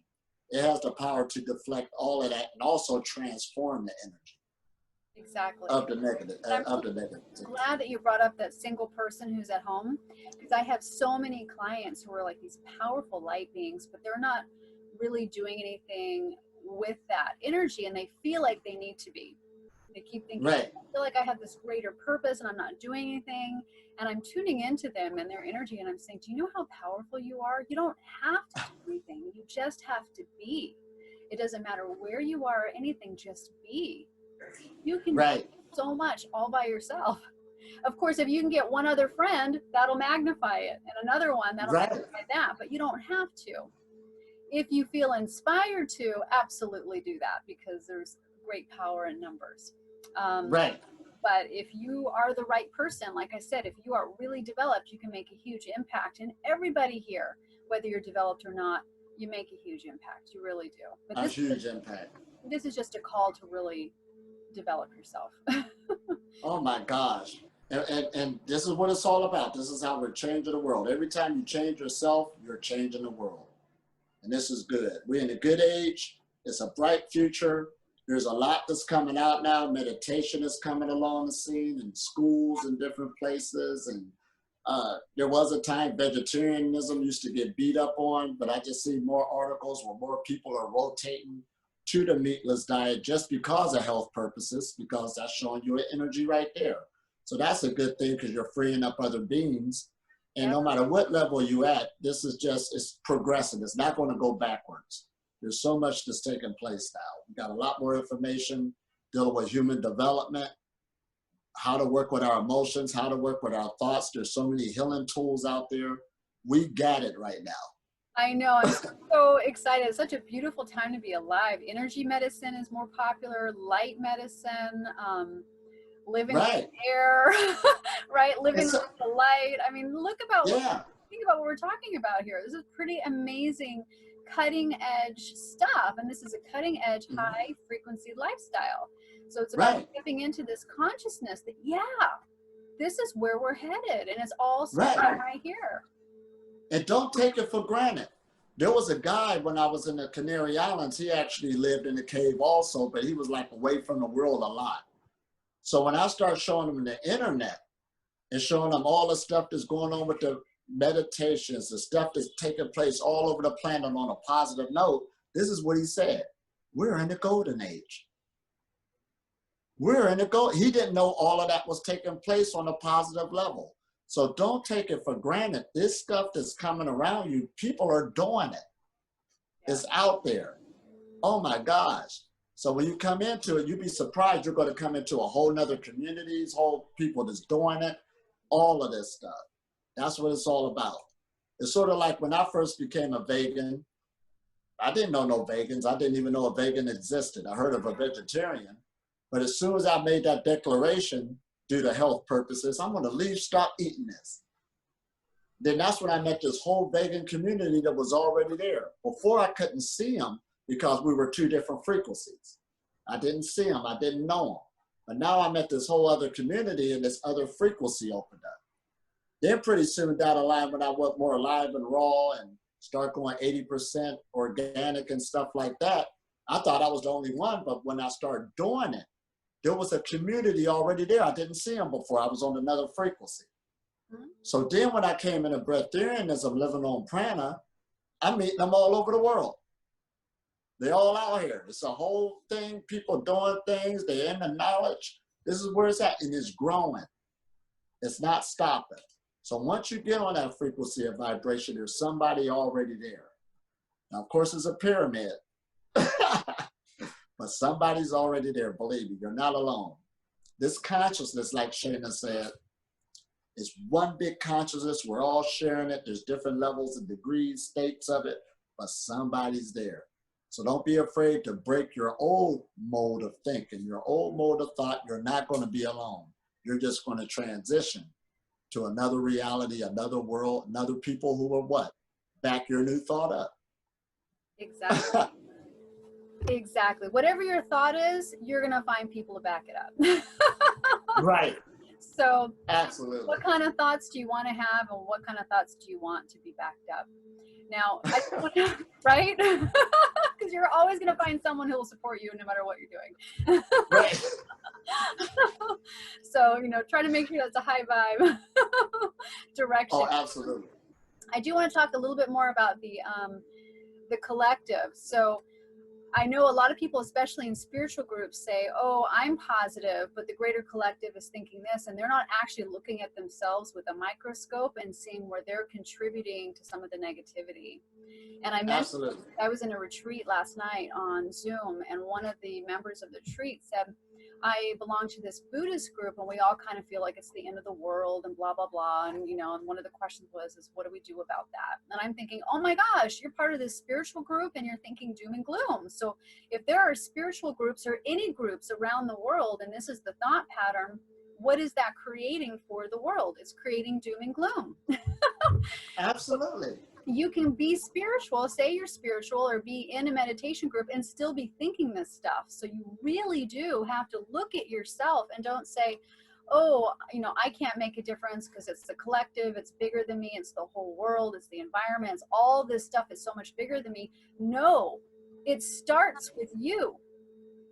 it has the power to deflect all of that and also transform the energy. Exactly. Of the negative. I'm glad that you brought up that single person who's at home, because I have so many clients who are like these powerful light beings, but they're not really doing anything with that energy, and they feel like they need to be. They keep thinking, I feel like I have this greater purpose and I'm not doing anything. And I'm tuning into them and their energy, and I'm saying, do you know how powerful you are? You don't have to do anything. You just have to be. It doesn't matter where you are or anything, just be. You can do so much all by yourself. Of course, if you can get one other friend, that'll magnify it, and another one that'll magnify that, but you don't have to. If you feel inspired to, absolutely do that, because there's great power in numbers. But if you are the right person, like I said, if you are really developed, you can make a huge impact. And everybody here, whether you're developed or not, you make a huge impact. You really do. But this is just a call to really develop yourself. Oh my gosh. And this is what it's all about. This is how we're changing the world. Every time you change yourself, you're changing the world. And this is good. We're in a good age. It's a bright future. There's a lot that's coming out now. Meditation is coming along the scene in schools and different places. And there was a time vegetarianism used to get beat up on, but I just see more articles where more people are rotating to the meatless diet just because of health purposes, because that's showing you energy right there. So that's a good thing, because you're freeing up other beings. And no matter what level you at, this is just, it's progressive. It's not going to go backwards. There's so much that's taking place now. We've got a lot more information dealing with human development, how to work with our emotions, how to work with our thoughts. There's so many healing tools out there. We got it right now. I know. I'm so excited. It's such a beautiful time to be alive. Energy medicine is more popular, light medicine, living in the air, right? Living in the light. I mean, think about what we're talking about here. This is pretty amazing, cutting edge stuff. And this is a cutting edge, high frequency lifestyle. So it's about stepping into this consciousness that, this is where we're headed. And it's all starting right here. And don't take it for granted. There was a guy when I was in the Canary Islands, he actually lived in a cave also, but he was like away from the world a lot. So when I started showing him the internet, and showing them all the stuff that's going on with the meditations, the stuff that's taking place all over the planet on a positive note. This is what he said. We're in the golden age. We're in the gold. He didn't know all of that was taking place on a positive level. So don't take it for granted. This stuff that's coming around you, people are doing it. It's out there. Oh my gosh. So when you come into it, you'd be surprised you're going to come into a whole nother communities, whole people that's doing it, all of this stuff. That's what it's all about. It's sort of like when I first became a vegan, I didn't know no vegans. I didn't even know a vegan existed. I heard of a vegetarian. But as soon as I made that declaration, due to health purposes, I'm going to leave, stop eating this. Then that's when I met this whole vegan community that was already there. Before I couldn't see them because we were two different frequencies. I didn't see them. I didn't know them. But now I met this whole other community and this other frequency opened up. Then pretty soon down the line when I went more alive and raw and start going 80% organic and stuff like that, I thought I was the only one. But when I started doing it, there was a community already there. I didn't see them before. I was on another frequency. So then when I came into breatharianism, living on prana, I'm meeting them all over the world. They're all out here. It's a whole thing, people doing things, they're in the knowledge. This is where it's at, and it's growing. It's not stopping. So once you get on that frequency of vibration, there's somebody already there. Now, of course, it's a pyramid. But somebody's already there, believe me, you're not alone. This consciousness, like Shana said, is one big consciousness. We're all sharing it. There's different levels and degrees, states of it, but somebody's there. So don't be afraid to break your old mode of thinking, your old mode of thought. You're not going to be alone. You're just going to transition to another reality, another world, another people who are what? Back your new thought up. Exactly. Exactly. Whatever your thought is, you're going to find people to back it up. Right. So absolutely. What kind of thoughts do you want to have, and what kind of thoughts do you want to be backed up? Now, right? Because you're always going to find someone who will support you no matter what you're doing. Right. So, try to make sure that's a high vibe direction. Oh, absolutely. I do want to talk a little bit more about the collective. So I know a lot of people, especially in spiritual groups, say, oh, I'm positive, but the greater collective is thinking this, and they're not actually looking at themselves with a microscope and seeing where they're contributing to some of the negativity. And I mentioned, I was in a retreat last night on Zoom, and one of the members of the retreat said, I belong to this Buddhist group, and we all kind of feel like it's the end of the world and blah, blah, blah. And, and one of the questions was, what do we do about that? And I'm thinking, oh my gosh, you're part of this spiritual group and you're thinking doom and gloom. So if there are spiritual groups or any groups around the world, and this is the thought pattern, what is that creating for the world? It's creating doom and gloom. Absolutely. You can be spiritual, say you're spiritual, or be in a meditation group and still be thinking this stuff. So you really do have to look at yourself and don't say, oh, I can't make a difference because it's the collective, it's bigger than me, it's the whole world, it's the environment, it's all this stuff is so much bigger than me. No, it starts with you.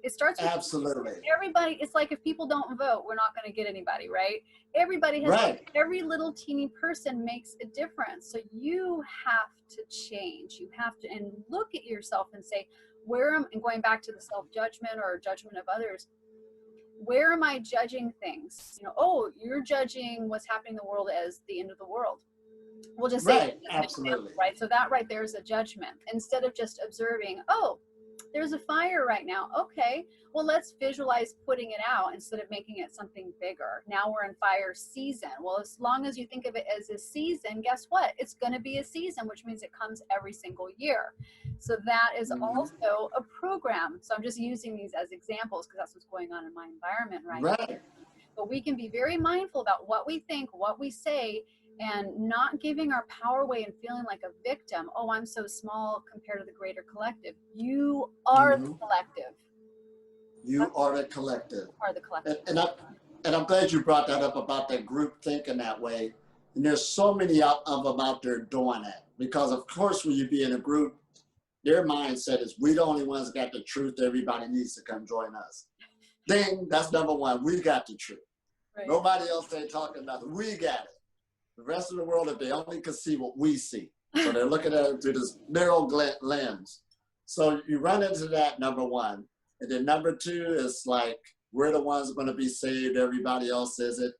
It starts with absolutely everybody. It's like if people don't vote, we're not going to get anybody, right? Everybody has, right. Every little teeny person makes a difference. So you have to change. You have to, and look at yourself and say, and going back to the self-judgment or judgment of others, where am I judging things? Oh, you're judging what's happening in the world as the end of the world. We'll just say, right. Absolutely. Example, right? So that right there is a judgment. Instead of just observing, oh, there's a fire right now. Okay, well, let's visualize putting it out instead of making it something bigger. Now we're in fire season. Well, as long as you think of it as a season, guess what? It's going to be a season, which means it comes every single year. So that is also a program. So I'm just using these as examples because that's what's going on in my environment right now. But we can be very mindful about what we think, what we say, and not giving our power away and feeling like a victim. Oh, I'm so small compared to the greater collective. You are the collective. You are the collective. Are the collective. And I'm glad you brought that up about that group thinking that way. And there's so many of them out there doing that. Because of course, when you be in a group, their mindset is we the only ones that got the truth. Everybody needs to come join us. Then that's number one. We got the truth. Nobody else ain't talking nothing. We got it. The rest of the world, if they only could see what we see. So they're looking at it through this narrow lens. So you run into that, number one. And then number two is like, we're the ones going to be saved. Everybody else is it.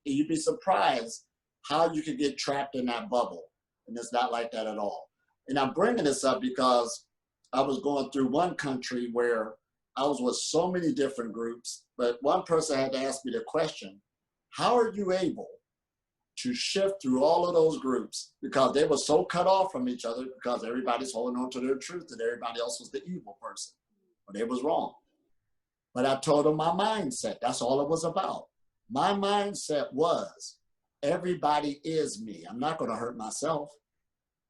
You'd be surprised how you could get trapped in that bubble. And it's not like that at all. And I'm bringing this up because I was going through one country where I was with so many different groups, but one person had to ask me the question, how are you able to shift through all of those groups, because they were so cut off from each other because everybody's holding on to their truth and everybody else was the evil person, or they was wrong. But I told them my mindset, that's all it was about. My mindset was, everybody is me. I'm not going to hurt myself.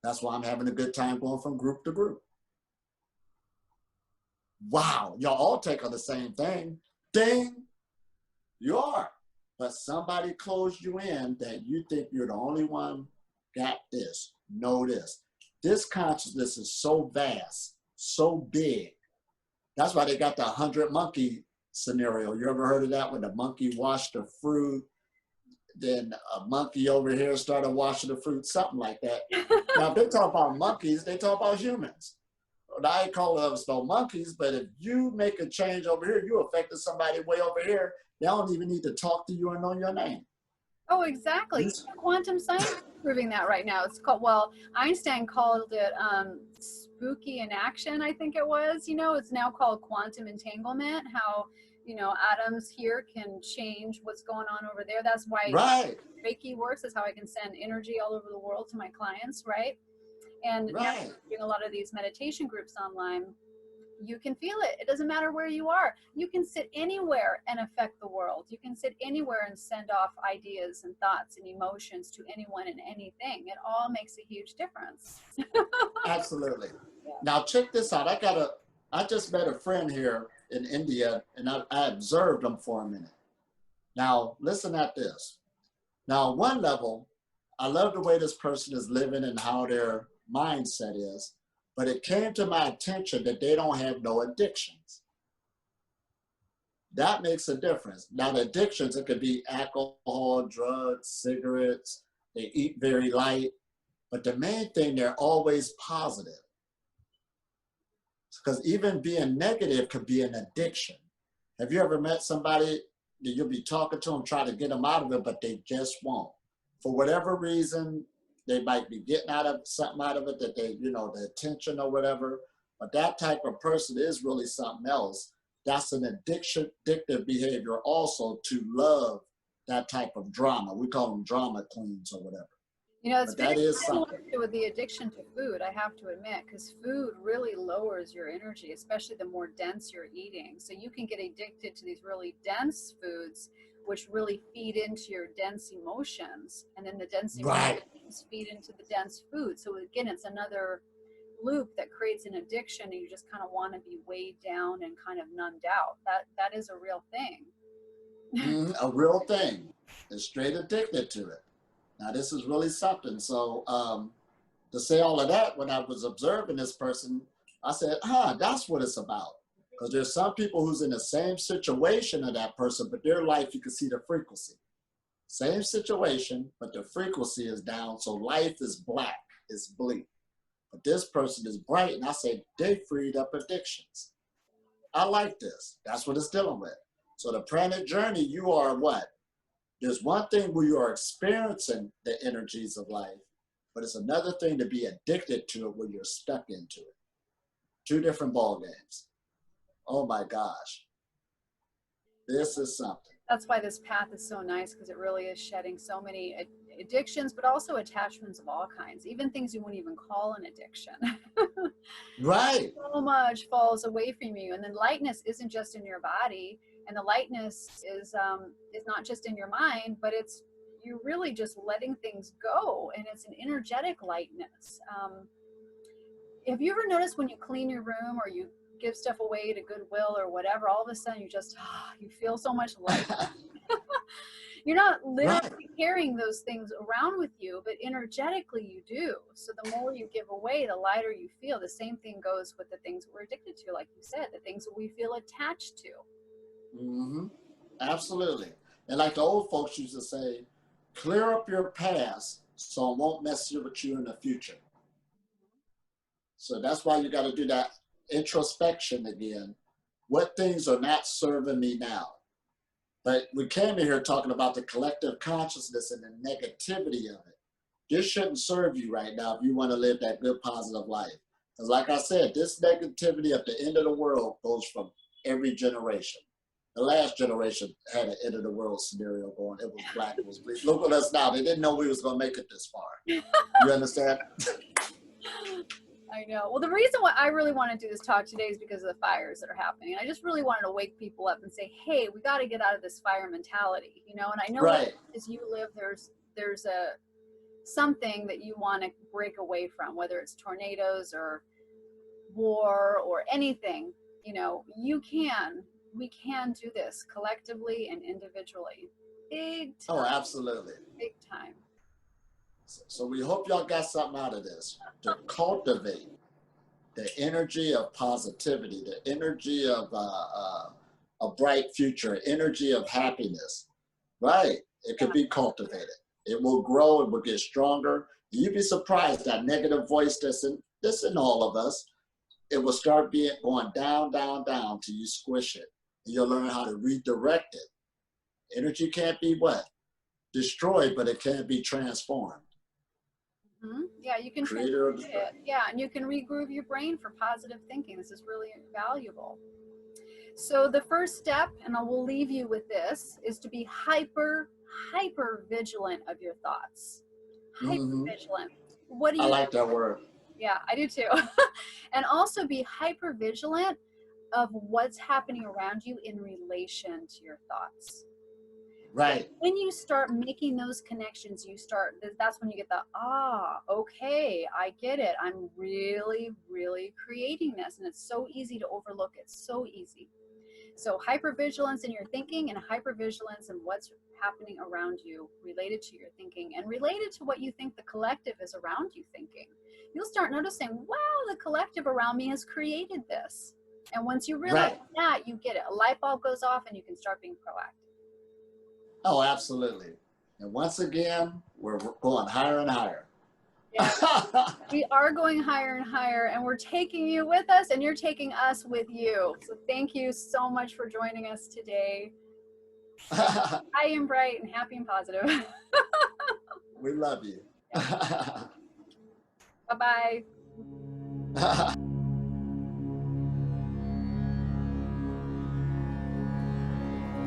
That's why I'm having a good time going from group to group. Wow, y'all all take on the same thing. Ding, you are. But somebody closed you in that you think you're the only one got this, know this. This consciousness is so vast, so big. That's why they got the 100 monkey scenario. You ever heard of that, when the monkey washed the fruit, then a monkey over here started washing the fruit, something like that. Now, if they talk about monkeys, they talk about humans. I ain't calling us no monkeys, but if you make a change over here, you affected somebody way over here, they don't even need to talk to you or know your name. Oh, exactly. Quantum science is proving that right now. It's called, well, Einstein called it spooky in action, I think it was. You know, it's now called quantum entanglement, how, you know, atoms here can change what's going on over there. That's why Reiki works, is how I can send energy all over the world to my clients, right? And now doing a lot of these meditation groups online, you can feel it. It doesn't matter where you are. You can sit anywhere and affect the world. You can sit anywhere and send off ideas and thoughts and emotions to anyone and anything. It all makes a huge difference. Absolutely. Yeah. Now check this out. I just met a friend here in India, and I observed him for a minute. Now listen at this. Now, on one level, I love the way this person is living and how their mindset is, but it came to my attention that they don't have no addictions. That makes a difference. Now, the addictions, it could be alcohol, drugs, cigarettes, they eat very light, but the main thing, they're always positive. Because even being negative could be an addiction. Have you ever met somebody that you'll be talking to them, try to get them out of it, but they just won't? For whatever reason, they might be getting something out of it, that they, you know, the attention or whatever, but that type of person is really something else. That's an addictive behavior also, to love that type of drama. We call them drama queens or whatever. You know, it's very similar with the addiction to food, I have to admit, because food really lowers your energy, especially the more dense you're eating. So you can get addicted to these really dense foods, which really feed into your dense emotions. And then the dense emotions feed into the dense food. So again, it's another loop that creates an addiction, and you just kind of want to be weighed down and kind of numbed out. That is a real thing. A real thing. They're straight addicted to it. Now, this is really something. So to say all of that, when I was observing this person, I said, that's what it's about. Because there's some people who's in the same situation of that person, but their life, you can see the frequency. Same situation, but the frequency is down. So life is black, it's bleak. But this person is bright, and I say, they freed up addictions. I like this. That's what it's dealing with. So the pranic journey, you are what? There's one thing where you are experiencing the energies of life, but it's another thing to be addicted to it when you're stuck into it. Two different ball games. Oh my gosh. This is something. That's why this path is so nice, because it really is shedding so many addictions, but also attachments of all kinds, even things you wouldn't even call an addiction. Right. So much falls away from you. And then lightness isn't just in your body, and the lightness is not just in your mind, but it's, you're really just letting things go, and it's an energetic lightness. Have you ever noticed when you clean your room or you give stuff away to Goodwill or whatever, all of a sudden you just, you feel so much lighter. You're not literally carrying those things around with you, but energetically you do. So the more you give away, the lighter you feel. The same thing goes with the things we're addicted to, like you said, the things that we feel attached to. Mm-hmm. Absolutely. And like the old folks used to say, clear up your past so it won't mess with you in the future. So that's why you got to do that introspection again. What things are not serving me now? But we came in here talking about the collective consciousness and the negativity of it. This shouldn't serve you right now if you want to live that good, positive life. Because like I said, this negativity at the end of the world goes from every generation. The last generation had an end of the world scenario going. It was black, it was bleak. Look at us now. They didn't know we was going to make it this far. You understand? I know. Well, the reason why I really want to do this talk today is because of the fires that are happening. I just really wanted to wake people up and say, hey, we got to get out of this fire mentality, you know? And I know that as you live, there's a something that you want to break away from, whether it's tornadoes or war or anything, you know, we can do this collectively and individually. Big time. Oh, absolutely. Big time. So we hope y'all got something out of this, to cultivate the energy of positivity, the energy of a bright future, energy of happiness, right? It can be cultivated. It will grow, it will get stronger. You'd be surprised that negative voice that's in all of us, it will start going down, down, down till you squish it. And you'll learn how to redirect it. Energy can't be what? Destroyed, but it can be transformed. Mm-hmm. Yeah, you can transform it. Yeah, and you can regroove your brain for positive thinking. This is really valuable. So the first step, and I will leave you with this, is to be hyper vigilant of your thoughts. Hyper vigilant. What do you? I like that word. Yeah, I do too. And also be hyper vigilant of what's happening around you in relation to your thoughts. Right. When you start making those connections, that's when you get the, okay, I get it. I'm really, really creating this. And it's so easy to overlook. It's so easy. So hypervigilance in your thinking and hypervigilance in what's happening around you related to your thinking and related to what you think the collective is around you thinking. You'll start noticing, wow, the collective around me has created this. And once you realize that, you get it. A light bulb goes off and you can start being proactive. Oh, absolutely. And once again, we're going higher and higher. Yeah, we are going higher and higher, and we're taking you with us, and you're taking us with you. So thank you so much for joining us today. I am bright and happy and positive. We love you. Bye-bye.